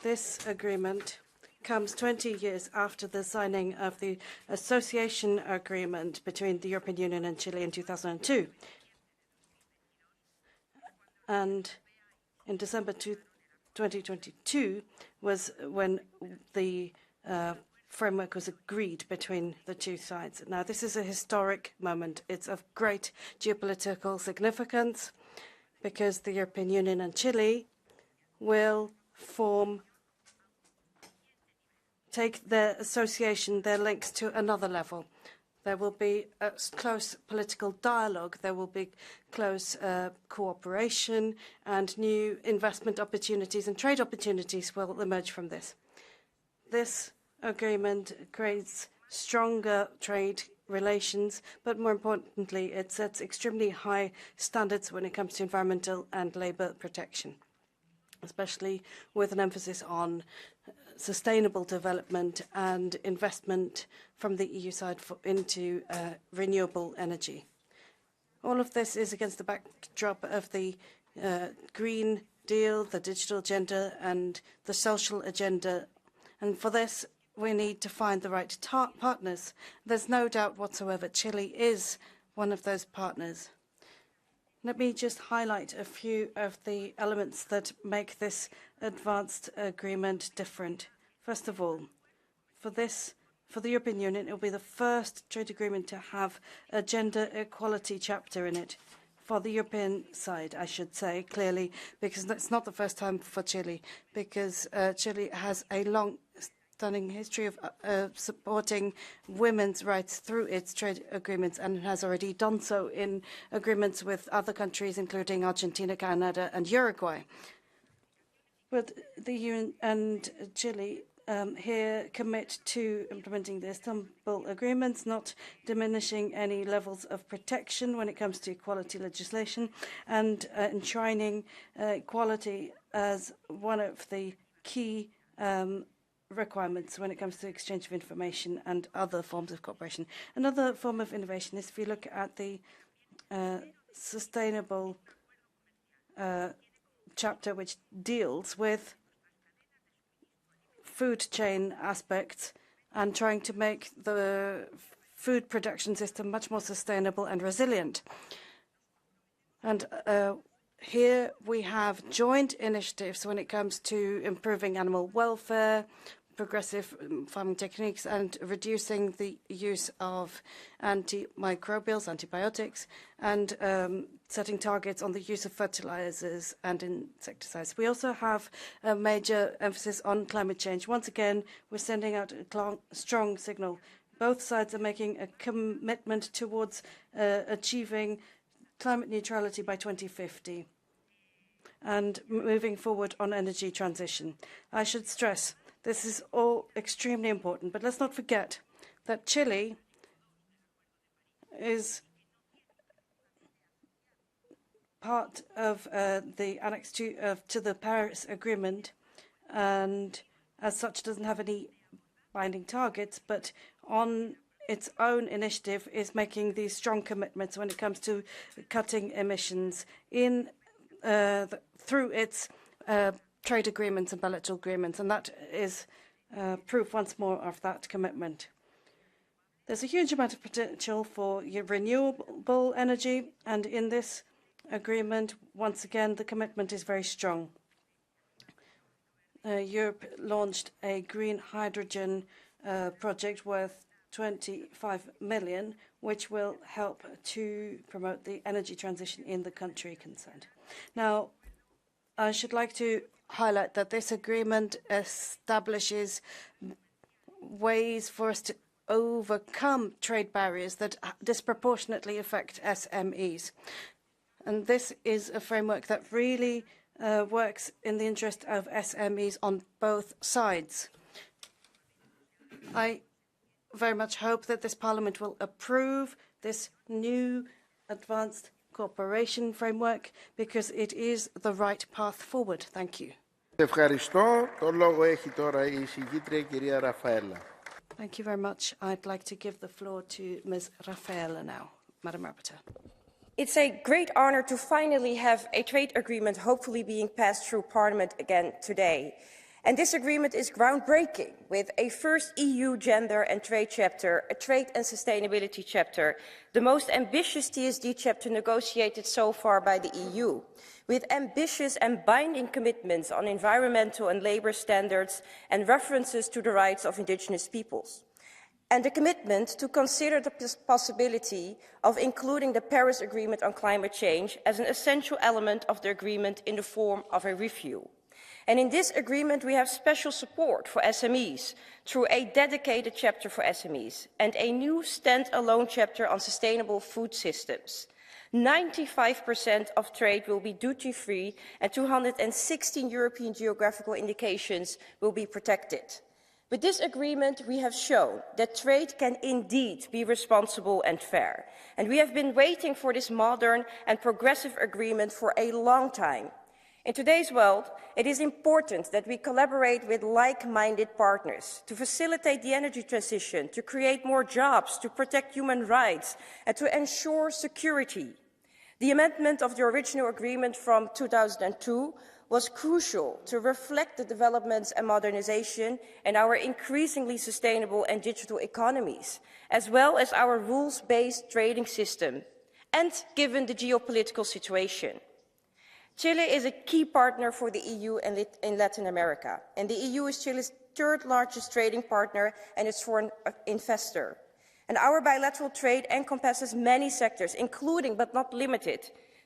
This agreement comes 20 years after the signing of the association agreement between the European Union and Chile in 2002. And in December 2022 was when the framework was agreed between the two sides. Now, this is a historic moment. It's of great geopolitical significance because the European Union and Chile will take their association, their links to another level. There will be a close political dialogue, there will be close cooperation, and new investment opportunities and trade opportunities will emerge from this. This agreement creates stronger trade relations, but more importantly, it sets extremely high standards when it comes to environmental and labor protection, especially with an emphasis on sustainable development and investment from the EU side into renewable energy. All of this is against the backdrop of the Green Deal, the digital agenda, and the social agenda. And for this, we need to find the right partners. There's no doubt whatsoever Chile is one of those partners. Let me just highlight a few of the elements that make this advanced agreement different. First of all, for the European Union, it will be the first trade agreement to have a gender equality chapter in it. For the European side, I should say, clearly, because it's not the first time for Chile, because Chile has a long-standing history of supporting women's rights through its trade agreements, and has already done so in agreements with other countries, including Argentina, Canada, and Uruguay. But the EU and Chile here commit to implementing the Istanbul agreements, not diminishing any levels of protection when it comes to equality legislation, and enshrining equality as one of the key requirements when it comes to exchange of information and other forms of cooperation. Another form of innovation is if you look at the sustainable chapter, which deals with food chain aspects and trying to make the food production system much more sustainable and resilient. And here we have joint initiatives when it comes to improving animal welfare, progressive farming techniques, and reducing the use of antimicrobials, antibiotics, and setting targets on the use of fertilizers and insecticides. We also have a major emphasis on climate change. Once again, we're sending out a strong signal. Both sides are making a commitment towards achieving climate neutrality by 2050 and moving forward on energy transition. I should stress this is all extremely important, but let's not forget that Chile is part of the Annex to the Paris Agreement, and as such doesn't have any binding targets, but on its own initiative is making these strong commitments when it comes to cutting emissions through its trade agreements and bilateral agreements, and that is proof once more of that commitment. There's a huge amount of potential for renewable energy, and in this agreement, once again, the commitment is very strong. Europe launched a green hydrogen project worth 25 million, which will help to promote the energy transition in the country concerned. Now, I should like to highlight that this agreement establishes ways for us to overcome trade barriers that disproportionately affect SMEs. And this is a framework that really works in the interest of SMEs on both sides. I very much hope that this Parliament will approve this new advanced cooperation framework because it is the right path forward. Thank you. Ευχαριστώ. Το λόγο έχει τώρα η εισηγήτρια κυρία Ραφαέλα. Thank you very much. I'd like to give the floor to Ms. Rafaela now, Madam Rapporteur. It's a great honor to finally have a trade agreement hopefully being passed through Parliament again today. And this agreement is groundbreaking, with a first EU gender and trade chapter, a trade and sustainability chapter, the most ambitious TSD chapter negotiated so far by the EU, with ambitious and binding commitments on environmental and labour standards and references to the rights of indigenous peoples, and a commitment to consider the possibility of including the Paris Agreement on climate change as an essential element of the agreement in the form of a review. And in this agreement, we have special support for SMEs through a dedicated chapter for SMEs and a new stand-alone chapter on sustainable food systems. 95% of trade will be duty-free and 216 European geographical indications will be protected. With this agreement, we have shown that trade can indeed be responsible and fair. And we have been waiting for this modern and progressive agreement for a long time. In today's world, it is important that we collaborate with like-minded partners to facilitate the energy transition, to create more jobs, to protect human rights, and to ensure security. The amendment of the original agreement from 2002 was crucial to reflect the developments and modernization in our increasingly sustainable and digital economies, as well as our rules-based trading system, and given the geopolitical situation. Chile is a key partner for the EU in Latin America, and the EU is Chile's third largest trading partner and its foreign investor. And our bilateral trade encompasses many sectors, including but not limited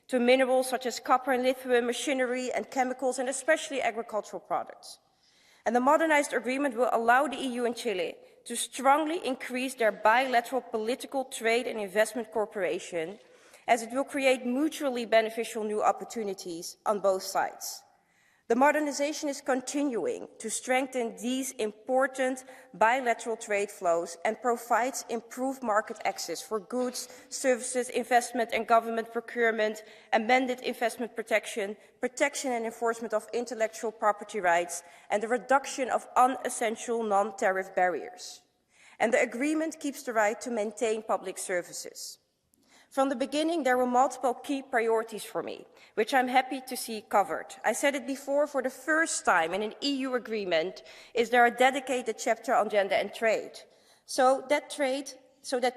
to minerals such as copper and lithium, machinery and chemicals, and especially agricultural products. And the modernized agreement will allow the EU and Chile to strongly increase their bilateral political trade and investment cooperation, as it will create mutually beneficial new opportunities on both sides. The modernization is continuing to strengthen these important bilateral trade flows and provides improved market access for goods, services, investment and government procurement, amended investment protection, protection and enforcement of intellectual property rights, and the reduction of unessential non-tariff barriers. And the agreement keeps the right to maintain public services. From the beginning, there were multiple key priorities for me, which I'm happy to see covered. I said it before, for the first time in an EU agreement, is there a dedicated chapter on gender and trade, so that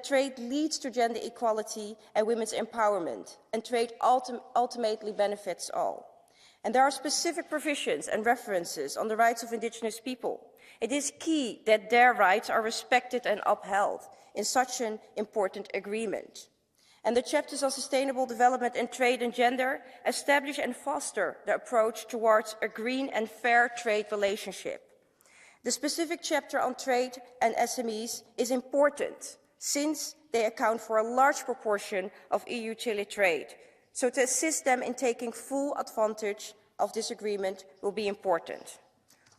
trade leads to gender equality and women's empowerment, and trade ultimately benefits all. And there are specific provisions and references on the rights of indigenous people. It is key that their rights are respected and upheld in such an important agreement. And the chapters on sustainable development and trade and gender establish and foster the approach towards a green and fair trade relationship. The specific chapter on trade and SMEs is important since they account for a large proportion of EU-Chile trade. So to assist them in taking full advantage of this agreement will be important.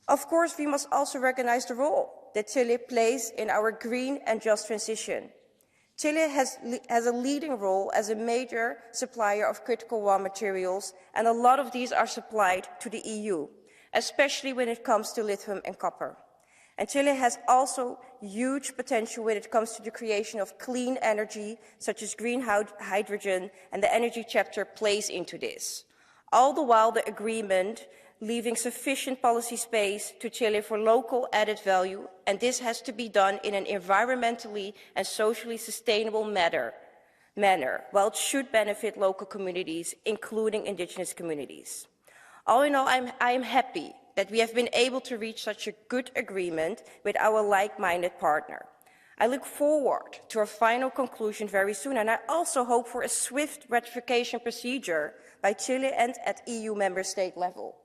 Of course, we must also recognize the role that Chile plays in our green and just transition. Chile has a leading role as a major supplier of critical raw materials, and a lot of these are supplied to the EU, especially when it comes to lithium and copper. And Chile has also huge potential when it comes to the creation of clean energy, such as green hydrogen, and the energy chapter plays into this. All the while, the agreement leaving sufficient policy space to Chile for local added value, and this has to be done in an environmentally and socially sustainable manner, while it should benefit local communities, including indigenous communities. All in all, I am happy that we have been able to reach such a good agreement with our like-minded partner. I look forward to a final conclusion very soon, and I also hope for a swift ratification procedure by Chile and at EU member state level.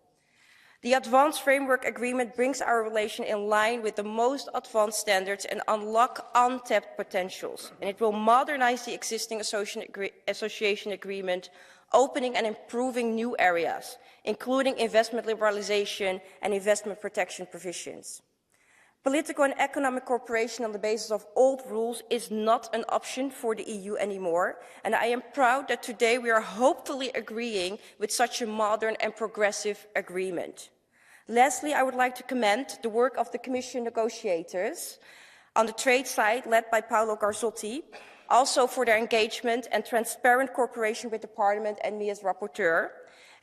The Advanced Framework Agreement brings our relation in line with the most advanced standards and unlock untapped potentials, and it will modernize the existing association agreement, opening and improving new areas, including investment liberalization and investment protection provisions. Political and economic cooperation on the basis of old rules is not an option for the EU anymore, and I am proud that today we are hopefully agreeing with such a modern and progressive agreement. Lastly, I would like to commend the work of the Commission negotiators on the trade side, led by Paolo Garzotti, also for their engagement and transparent cooperation with the Parliament and me as rapporteur,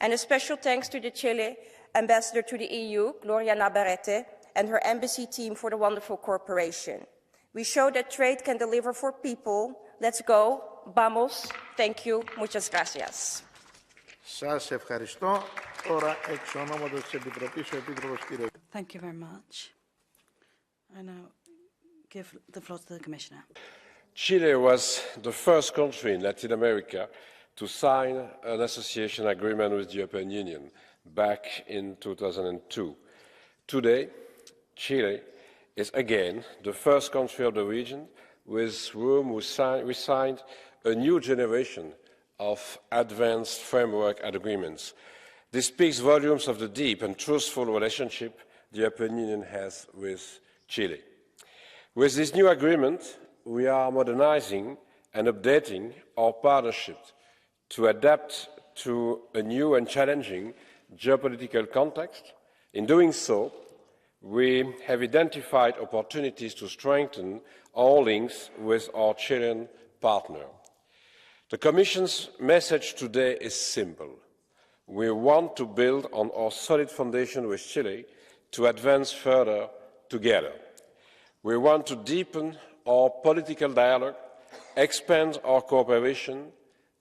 and a special thanks to the Chile ambassador to the EU, Gloria Navarrete, and her embassy team for the wonderful cooperation. We show that trade can deliver for people. Let's go. Vamos. Thank you. Muchas gracias. Σας ευχαριστώ. Τώρα εξ ονόματος της Επιτροπής ο Επίτροπος κύριε. Thank you very much. I now give the floor to the Commissioner. Chile was the first country in Latin America to sign an association agreement with the European Union back in 2002. Today, Chile is again the first country of the region with whom we signed a new generation of advanced framework agreements. This speaks volumes of the deep and truthful relationship the European Union has with Chile. With this new agreement, we are modernizing and updating our partnership to adapt to a new and challenging geopolitical context. In doing so, we have identified opportunities to strengthen our links with our Chilean partner. The Commission's message today is simple. We want to build on our solid foundation with Chile to advance further together. We want to deepen our political dialogue, expand our cooperation,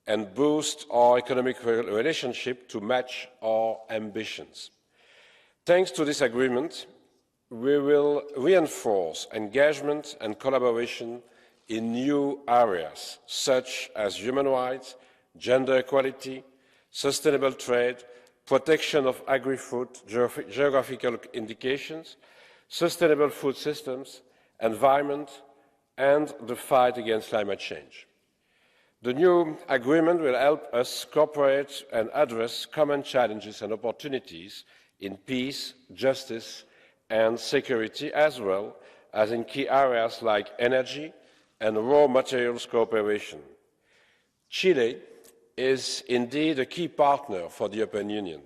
and boost our economic relationship to match our ambitions. Thanks to this agreement, we will reinforce engagement and collaboration in new areas such as human rights, gender equality, sustainable trade, protection of agri-food, geographical indications, sustainable food systems, environment, and the fight against climate change. The new agreement will help us cooperate and address common challenges and opportunities in peace, justice, and security, as well as in key areas like energy and raw materials cooperation. Chile is indeed a key partner for the European Union.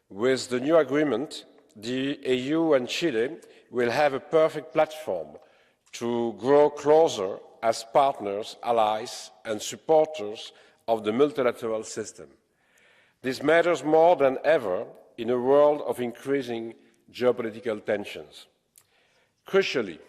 With the new agreement, the EU and Chile will have a perfect platform to grow closer as partners, allies, and supporters of the multilateral system. This matters more than ever in a world of increasing geopolitical tensions. Crucially,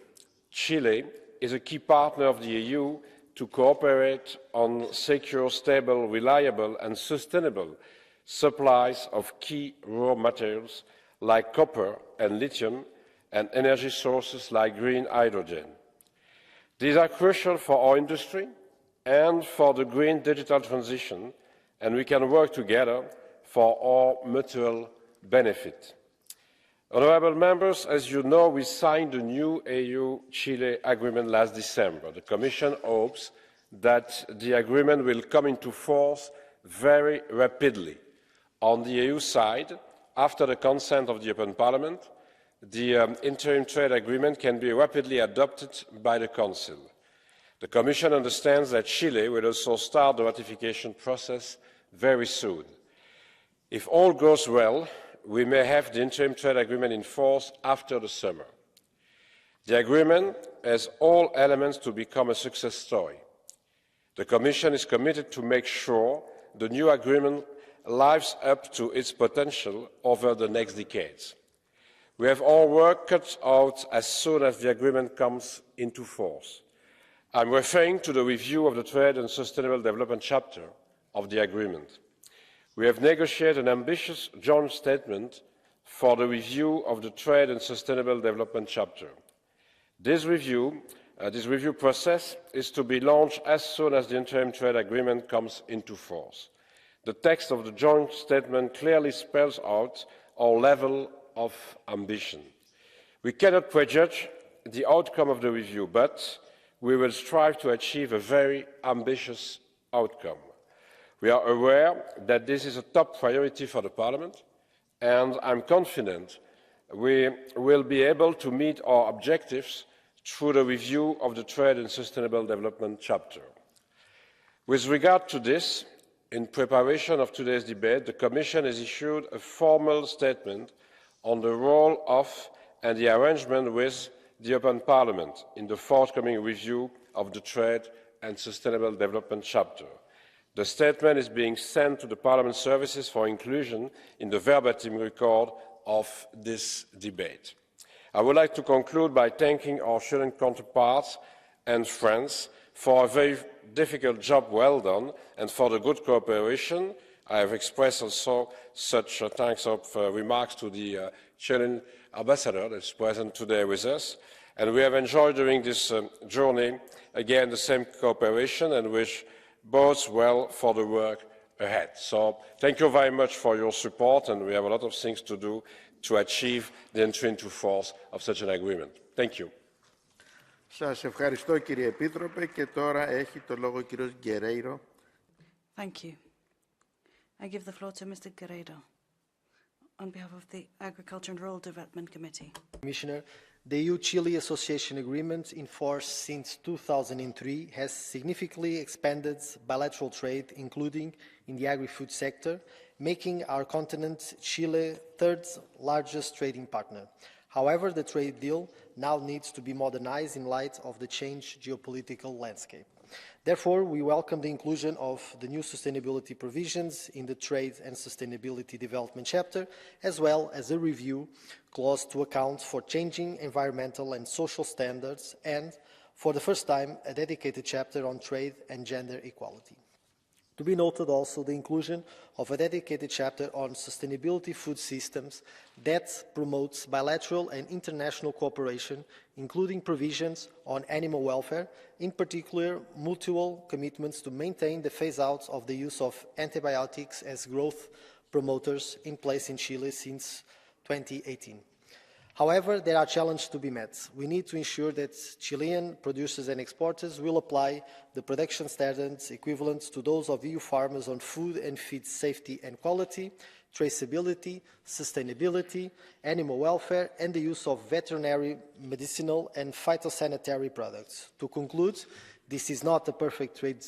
Chile is a key partner of the EU to cooperate on secure, stable, reliable, and sustainable supplies of key raw materials like copper and lithium, and energy sources like green hydrogen. These are crucial for our industry and for the green digital transition, and we can work together for our mutual benefit. Honourable members, as you know, we signed the new EU-Chile agreement last December. The Commission hopes that the agreement will come into force very rapidly. On the EU side, after the consent of the European Parliament, the interim trade agreement can be rapidly adopted by the Council. The Commission understands that Chile will also start the ratification process very soon. If all goes well, we may have the interim trade agreement in force after the summer. The agreement has all elements to become a success story. The Commission is committed to make sure the new agreement lives up to its potential over the next decades. We have our work cut out as soon as the agreement comes into force. I'm referring to the review of the Trade and Sustainable Development chapter of the agreement. We have negotiated an ambitious joint statement for the review of the Trade and Sustainable Development chapter. This review process is to be launched as soon as the interim trade agreement comes into force. The text of the joint statement clearly spells out our level of ambition. We cannot prejudge the outcome of the review, but we will strive to achieve a very ambitious outcome. We are aware that this is a top priority for the Parliament, and I'm confident we will be able to meet our objectives through the review of the Trade and Sustainable Development chapter. With regard to this, in preparation of today's debate, the Commission has issued a formal statement on the role of and the arrangement with the European Parliament in the forthcoming review of the Trade and Sustainable Development chapter. The statement is being sent to the Parliament services for inclusion in the verbatim record of this debate. I would like to conclude by thanking our Chilean counterparts and friends for a very difficult job well done and for the good cooperation. I have expressed also such thanks of remarks to the Chilean ambassador that is present today with us. And we have enjoyed during this journey, again, the same cooperation and wish both well for the work ahead. So thank you very much for your support, and we have a lot of things to do to achieve the entry into force of such an agreement. Thank you. Σας ευχαριστώ κύριε Επίτροπε και τώρα έχει το λόγο ο κύριος Γκερέιρο. Thank you. I give the floor to Mr. Guerrero on behalf of the Agriculture and Rural Development Committee. Commissioner, the EU-Chile Association Agreement in force since 2003 has significantly expanded bilateral trade, including in the agri-food sector, making our continent Chile third largest trading partner. However, the trade deal now needs to be modernized in light of the changed geopolitical landscape. Therefore, we welcome the inclusion of the new sustainability provisions in the Trade and Sustainability Development chapter, as well as a review clause to account for changing environmental and social standards, and, for the first time, a dedicated chapter on trade and gender equality. To be noted also the inclusion of a dedicated chapter on sustainability food systems that promotes bilateral and international cooperation, including provisions on animal welfare, in particular mutual commitments to maintain the phase-out of the use of antibiotics as growth promoters in place in Chile since 2018. However, there are challenges to be met. We need to ensure that Chilean producers and exporters will apply the production standards equivalent to those of EU farmers on food and feed safety and quality, traceability, sustainability, animal welfare, and the use of veterinary, medicinal, and phytosanitary products. To conclude, this is not a perfect trade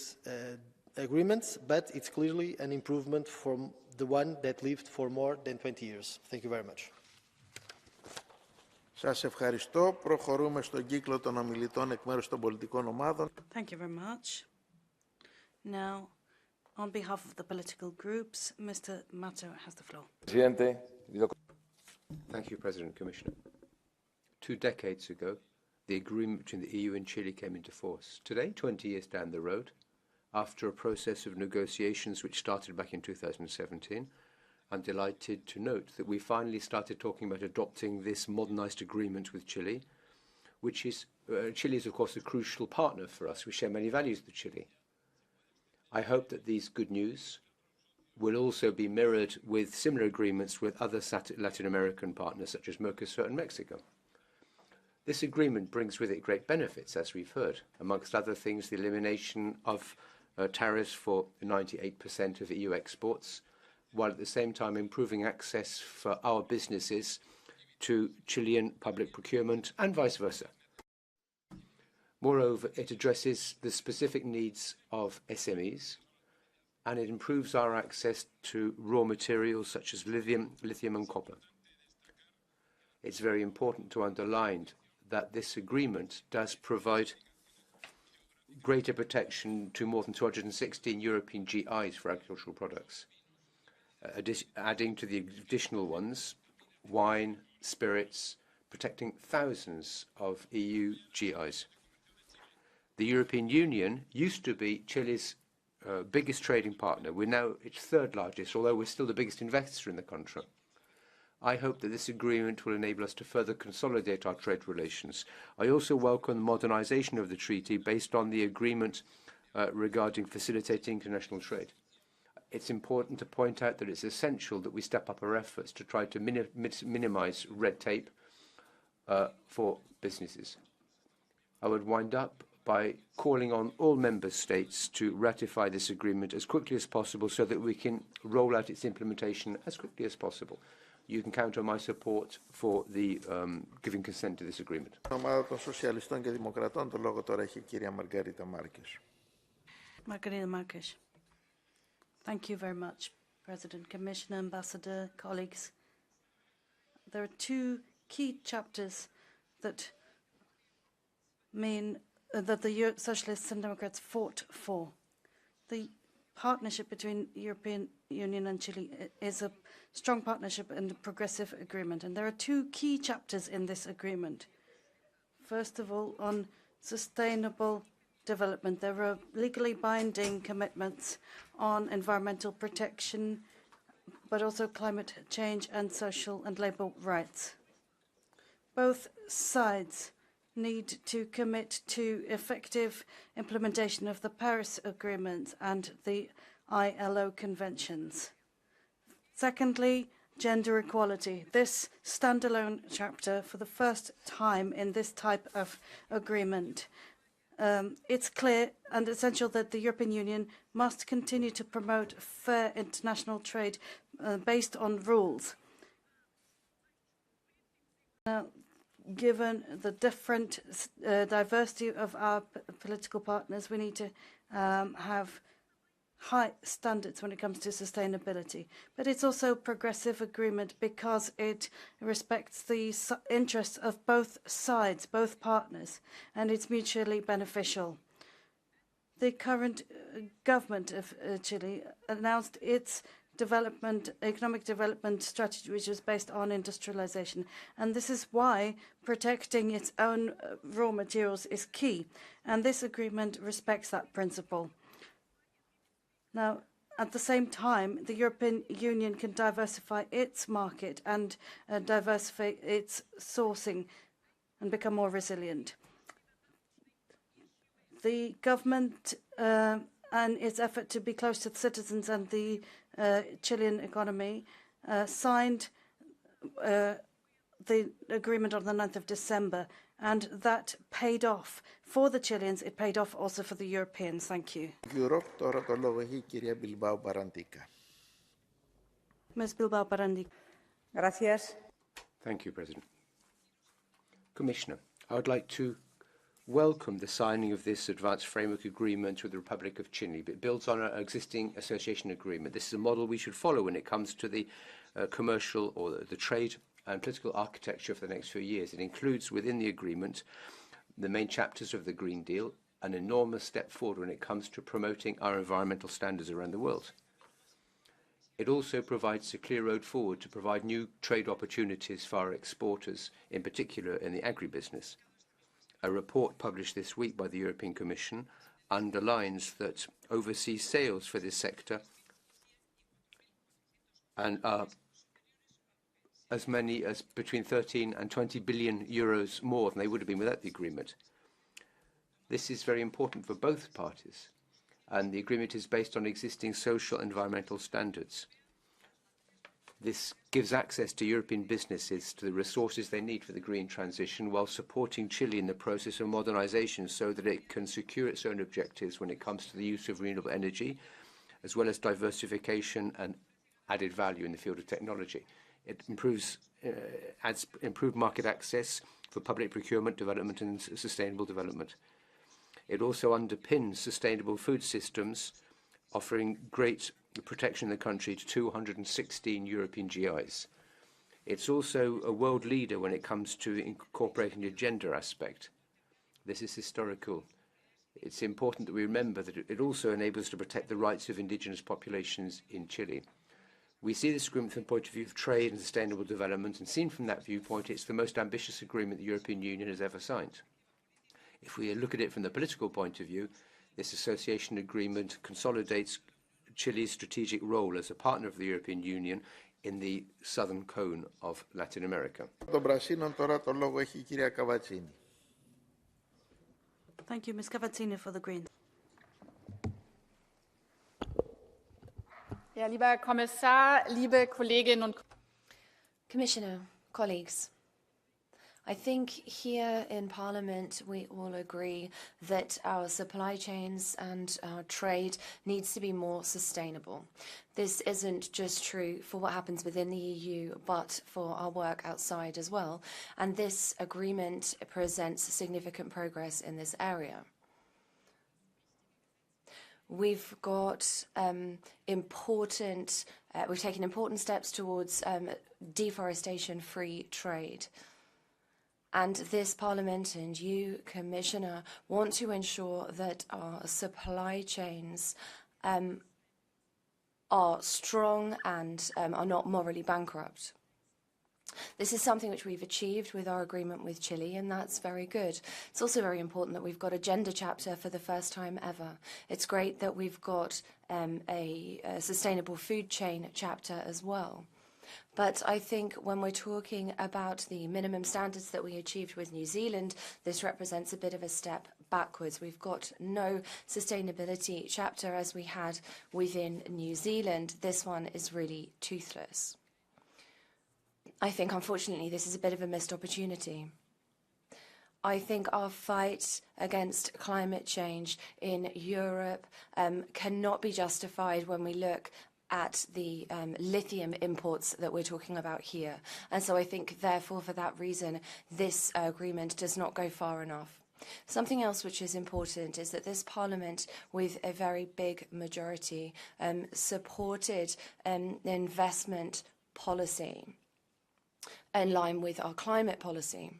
agreement, but it's clearly an improvement from the one that lived for more than 20 years. Thank you very much. Σας ευχαριστώ. Προχωρούμε στον κύκλο των ομιλητών εκ μέρους των πολιτικών ομάδων. Thank you very much. Now, on behalf of the political groups, Mr. Mato has the floor. Thank you, President, Commissioner. 2 decades ago, the agreement between the EU and Chile came into force. Today, 20 years down the road, after a process of negotiations which started back in 2017, I'm delighted to note that we finally started talking about adopting this modernized agreement with Chile, which is, Chile is of course a crucial partner for us. We share many values with Chile. I hope that these good news will also be mirrored with similar agreements with other Latin American partners such as Mercosur and Mexico. This agreement brings with it great benefits, as we've heard, amongst other things the elimination of tariffs for 98% of EU exports, while at the same time improving access for our businesses to Chilean public procurement and vice versa. Moreover, it addresses the specific needs of SMEs, and it improves our access to raw materials such as lithium and copper. It's very important to underline that this agreement does provide greater protection to more than 216 European GIs for agricultural products, adding to the additional ones, wine, spirits, protecting thousands of EU GIs. The European Union used to be Chile's biggest trading partner. We're now its third largest, although we're still the biggest investor in the country. I hope that this agreement will enable us to further consolidate our trade relations. I also welcome the modernisation of the treaty based on the agreement regarding facilitating international trade. It's important to point out that it's essential that we step up our efforts to try to minimise red tape for businesses. I would wind up by calling on all member states to ratify this agreement as quickly as possible so that we can roll out its implementation as quickly as possible. You can count on my support for the giving consent to this agreement. Margarita Marques. Thank you very much, President, Commissioner, Ambassador, colleagues. There are two key chapters that mean that the Socialists and Democrats fought for. The partnership between European Union and Chile is a strong partnership and a progressive agreement. And there are two key chapters in this agreement. First of all, on sustainable development, there are legally binding commitments on environmental protection, but also climate change and social and labor rights. Both sides need to commit to effective implementation of the Paris Agreement and the ILO conventions. Secondly, gender equality. This standalone chapter, for the first time in this type of agreement, it's clear and essential that the European Union must continue to promote fair international trade based on rules. Now, given the different diversity of our political partners, we need to have high standards when it comes to sustainability. But it's also a progressive agreement because it respects the interests of both sides, both partners, and it's mutually beneficial. The current government of Chile announced its economic development strategy, which is based on industrialization. And this is why protecting its own raw materials is key. And this agreement respects that principle. Now, at the same time, the European Union can diversify its market and diversify its sourcing and become more resilient. The government and its effort to be close to the citizens and the Chilean economy signed the agreement on the 9th of December, and that paid off for the Chileans. It paid off also for the Europeans. Thank you. Ms. Bilbao Barandica. Gracias. Thank you, President. Commissioner, I would like to welcome the signing of this advanced framework agreement with the Republic of Chile. It builds on our existing association agreement. This is a model we should follow when it comes to the commercial or the trade and political architecture for the next few years. It includes within the agreement the main chapters of the Green Deal, an enormous step forward when it comes to promoting our environmental standards around the world. It also provides a clear road forward to provide new trade opportunities for our exporters, in particular in the agribusiness. A report published this week by the European Commission underlines that overseas sales for this sector are as many as between 13 and 20 billion euros more than they would have been without the agreement. This is very important for both parties, and the agreement is based on existing social and environmental standards. This gives access to European businesses to the resources they need for the green transition while supporting Chile in the process of modernisation so that it can secure its own objectives when it comes to the use of renewable energy, as well as diversification and added value in the field of technology. It adds improved market access for public procurement, development and sustainable development. It also underpins sustainable food systems, offering great protection in the country to 216 European GIs. It's also a world leader when it comes to incorporating the gender aspect. This is historical. It's important that we remember that it also enables us to protect the rights of indigenous populations in Chile. We see this agreement from the point of view of trade and sustainable development, and seen from that viewpoint, it's the most ambitious agreement the European Union has ever signed. If we look at it from the political point of view, this association agreement consolidates Chile's strategic role as a partner of the European Union in the southern cone of Latin America. Thank you, Ms. Cavazzini, for the Greens. Ja, lieber Herr Kommissar, liebe Kolleginnen und Commissioner, colleagues, I think here in Parliament we all agree that our supply chains and our trade needs to be more sustainable. This isn't just true for what happens within the EU, but for our work outside as well. And this agreement presents significant progress in this area. We've got we've taken important steps towards deforestation-free trade. And this Parliament and you, Commissioner, want to ensure that our supply chains are strong and are not morally bankrupt. This is something which we've achieved with our agreement with Chile, and that's very good. It's also very important that we've got a gender chapter for the first time ever. It's great that we've got a sustainable food chain chapter as well. But I think when we're talking about the minimum standards that we achieved with New Zealand, this represents a bit of a step backwards. We've got no sustainability chapter as we had within New Zealand. This one is really toothless. I think, unfortunately, this is a bit of a missed opportunity. I think our fight against climate change in Europe cannot be justified when we look at the lithium imports that we're talking about here. And so I think, therefore, for that reason, this agreement does not go far enough. Something else which is important is that this Parliament, with a very big majority, supported investment policy in line with our climate policy.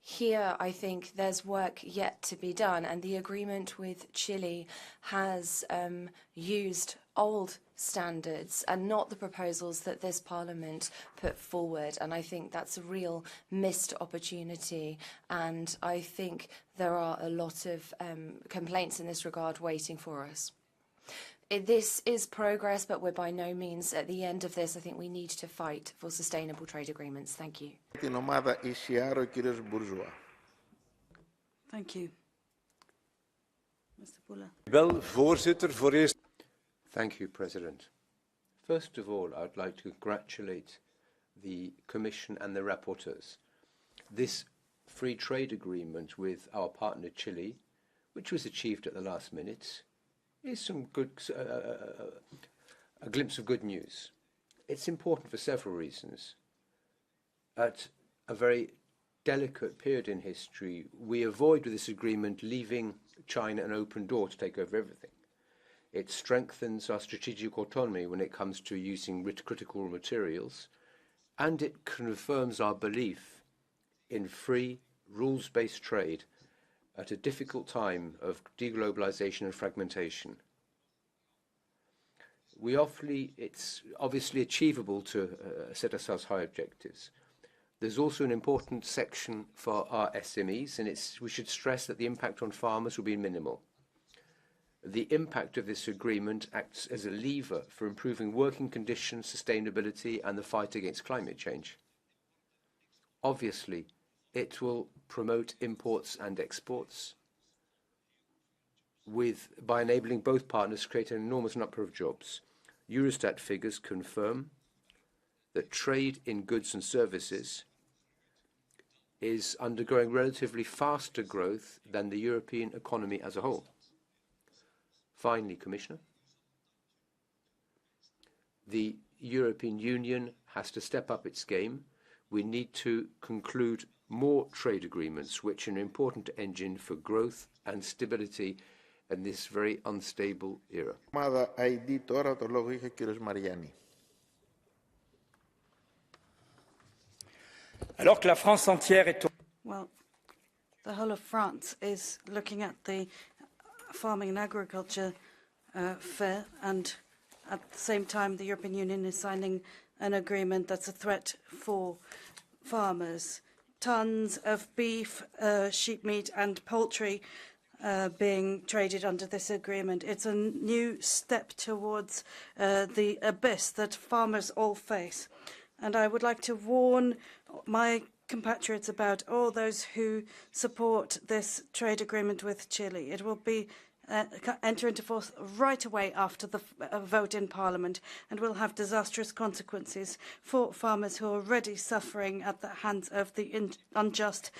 Here, I think there's work yet to be done, and the agreement with Chile has used old standards and not the proposals that this Parliament put forward, and I think that's a real missed opportunity, and I think there are a lot of complaints in this regard waiting for us. This is progress, but we're by no means at the end of this. I think we need to fight for sustainable trade agreements. Thank you. Thank you. Mr. Buller. Thank you, President. First of all, I'd like to congratulate the Commission and the rapporteurs. This free trade agreement with our partner Chile, which was achieved at the last minute, is some good, a glimpse of good news. It's important for several reasons. At a very delicate period in history, we avoid with this agreement leaving China an open door to take over everything. It strengthens our strategic autonomy when it comes to using critical materials, and it confirms our belief in free, rules-based trade at a difficult time of deglobalization and fragmentation. It's obviously achievable to set ourselves high objectives. There's also an important section for our SMEs, and we should stress that the impact on farmers will be minimal. The impact of this agreement acts as a lever for improving working conditions, sustainability, and the fight against climate change. Obviously, it will promote imports and exports by enabling both partners to create an enormous number of jobs. Eurostat figures confirm that trade in goods and services is undergoing relatively faster growth than the European economy as a whole. Finally, Commissioner, the European Union has to step up its game we need to conclude more trade agreements, which are an important engine for growth and stability in this very unstable era. ID τώρα το λόγο είχε ο κύριος Μαριάννη. Alors que la France entière est... Well, the whole of France is looking at the farming and agriculture fair, and at the same time the European Union is signing an agreement that's a threat for farmers. Tons of beef, sheep meat and poultry being traded under this agreement. It's a new step towards the abyss that farmers all face. And I would like to warn my compatriots about all those who support this trade agreement with Chile. It will be enter into force right away after the vote in Parliament and will have disastrous consequences for farmers who are already suffering at the hands of the unjust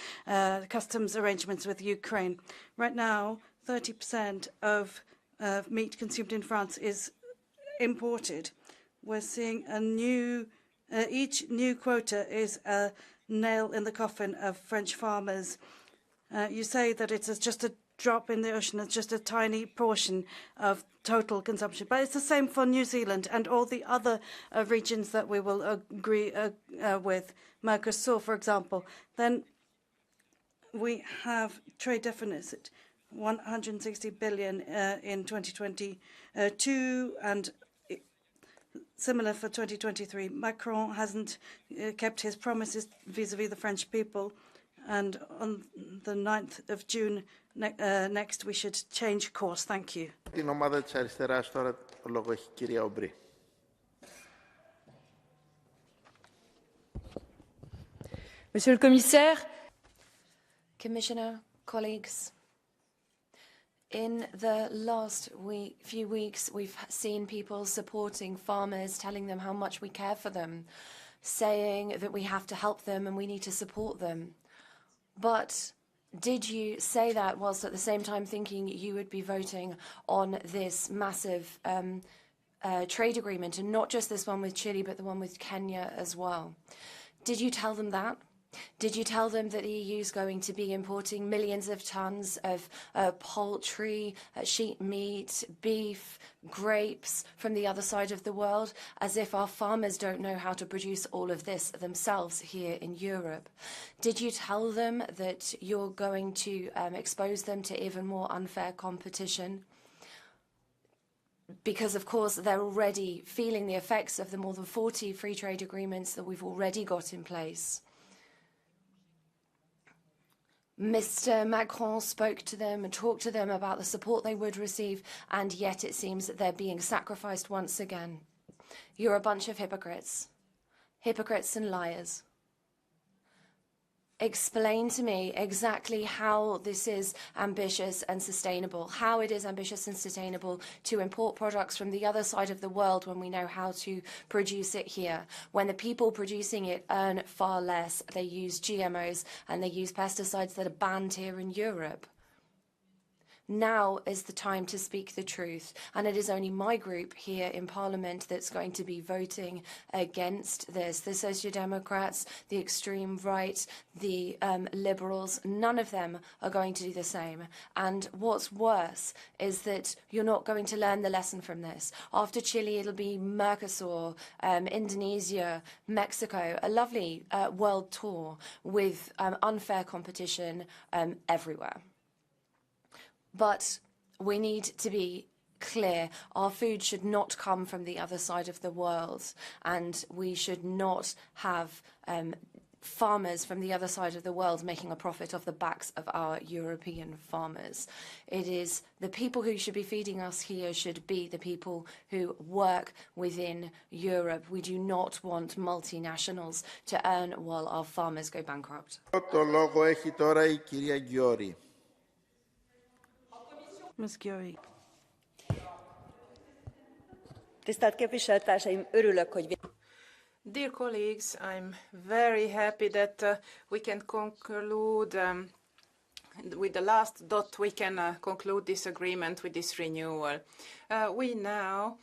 customs arrangements with Ukraine. Right now, 30% of meat consumed in France is imported. We're seeing a new, each new quota is a nail in the coffin of French farmers. You say that it's just a drop in the ocean, it's just a tiny portion of total consumption. But it's the same for New Zealand and all the other regions that we will agree with, Mercosur, for example. Then we have trade deficit, 160 billion in 2022 and similar for 2023. Macron hasn't kept his promises vis-à-vis the French people. And on the 9th of June next, we should change course. Thank you. Την ομάδα της αριστεράς τώρα το λόγο έχει η κυρία Ομπρή. Monsieur le Commissaire, Commissioner, colleagues, in the last few weeks, we've seen people supporting farmers, telling them how much we care for them, saying that we have to help them and we need to support them. But did you say that whilst at the same time thinking you would be voting on this massive trade agreement, and not just this one with Chile, but the one with Kenya as well? Did you tell them that? Did you tell them that the EU is going to be importing millions of tons of poultry, sheep meat, beef, grapes from the other side of the world, as if our farmers don't know how to produce all of this themselves here in Europe? Did you tell them that you're going to expose them to even more unfair competition? Because, of course, they're already feeling the effects of the more than 40 free trade agreements that we've already got in place. Mr. Macron spoke to them and talked to them about the support they would receive, and yet it seems that they're being sacrificed once again. You're a bunch of hypocrites. Hypocrites and liars. Explain to me exactly how this is ambitious and sustainable, how it is ambitious and sustainable to import products from the other side of the world when we know how to produce it here, when the people producing it earn far less, they use GMOs and they use pesticides that are banned here in Europe. Now is the time to speak the truth, and it is only my group here in Parliament that's going to be voting against this. The Social Democrats, the extreme right, the Liberals, none of them are going to do the same. And what's worse is that you're not going to learn the lesson from this. After Chile, it'll be Mercosur, Indonesia, Mexico, a lovely world tour with unfair competition everywhere. But we need to be clear. Our food should not come from the other side of the world, and we should not have farmers from the other side of the world making a profit off the backs of our European farmers. It is the people who should be feeding us here should be the people who work within Europe. We do not want multinationals to earn while our farmers go bankrupt. Το λόγο έχει τώρα η κυρία Γιώρη. Ms. Gyuri. Tisztelt képviselőtársaim, örülök, hogy... Dear colleagues, I'm very happy that we can conclude with the last dot, we can conclude this agreement with this renewal. we now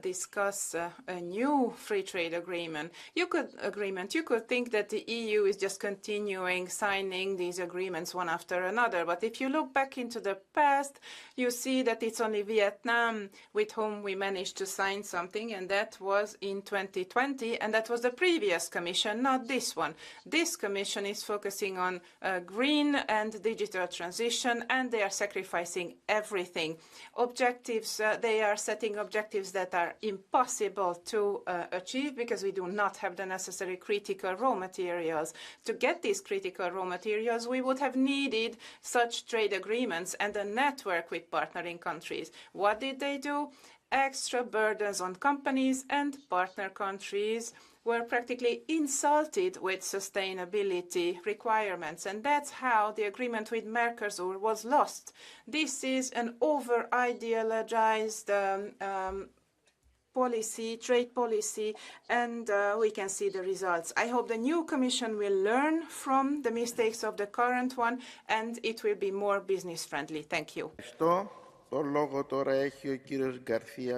discuss a new free trade agreement. You could think that the EU is just continuing signing these agreements one after another. But if you look back into the past, you see that it's only Vietnam with whom we managed to sign something, and that was in 2020, and that was the previous Commission, not this one. This Commission is focusing on green and digital transition, and they are sacrificing everything. Objectives, they are setting objectives that are impossible to achieve because we do not have the necessary critical raw materials. To get these critical raw materials, we would have needed such trade agreements and a network with partnering countries. What did they do? Extra burdens on companies, and partner countries were practically insulted with sustainability requirements, and that's how the agreement with Mercosur was lost. This is an over-ideologized trade policy, and we can see the results. I hope the new Commission will learn from the mistakes of the current one, and it will be more business-friendly. Thank you. Το λόγο τώρα έχει ο κύριος Γκαρθία.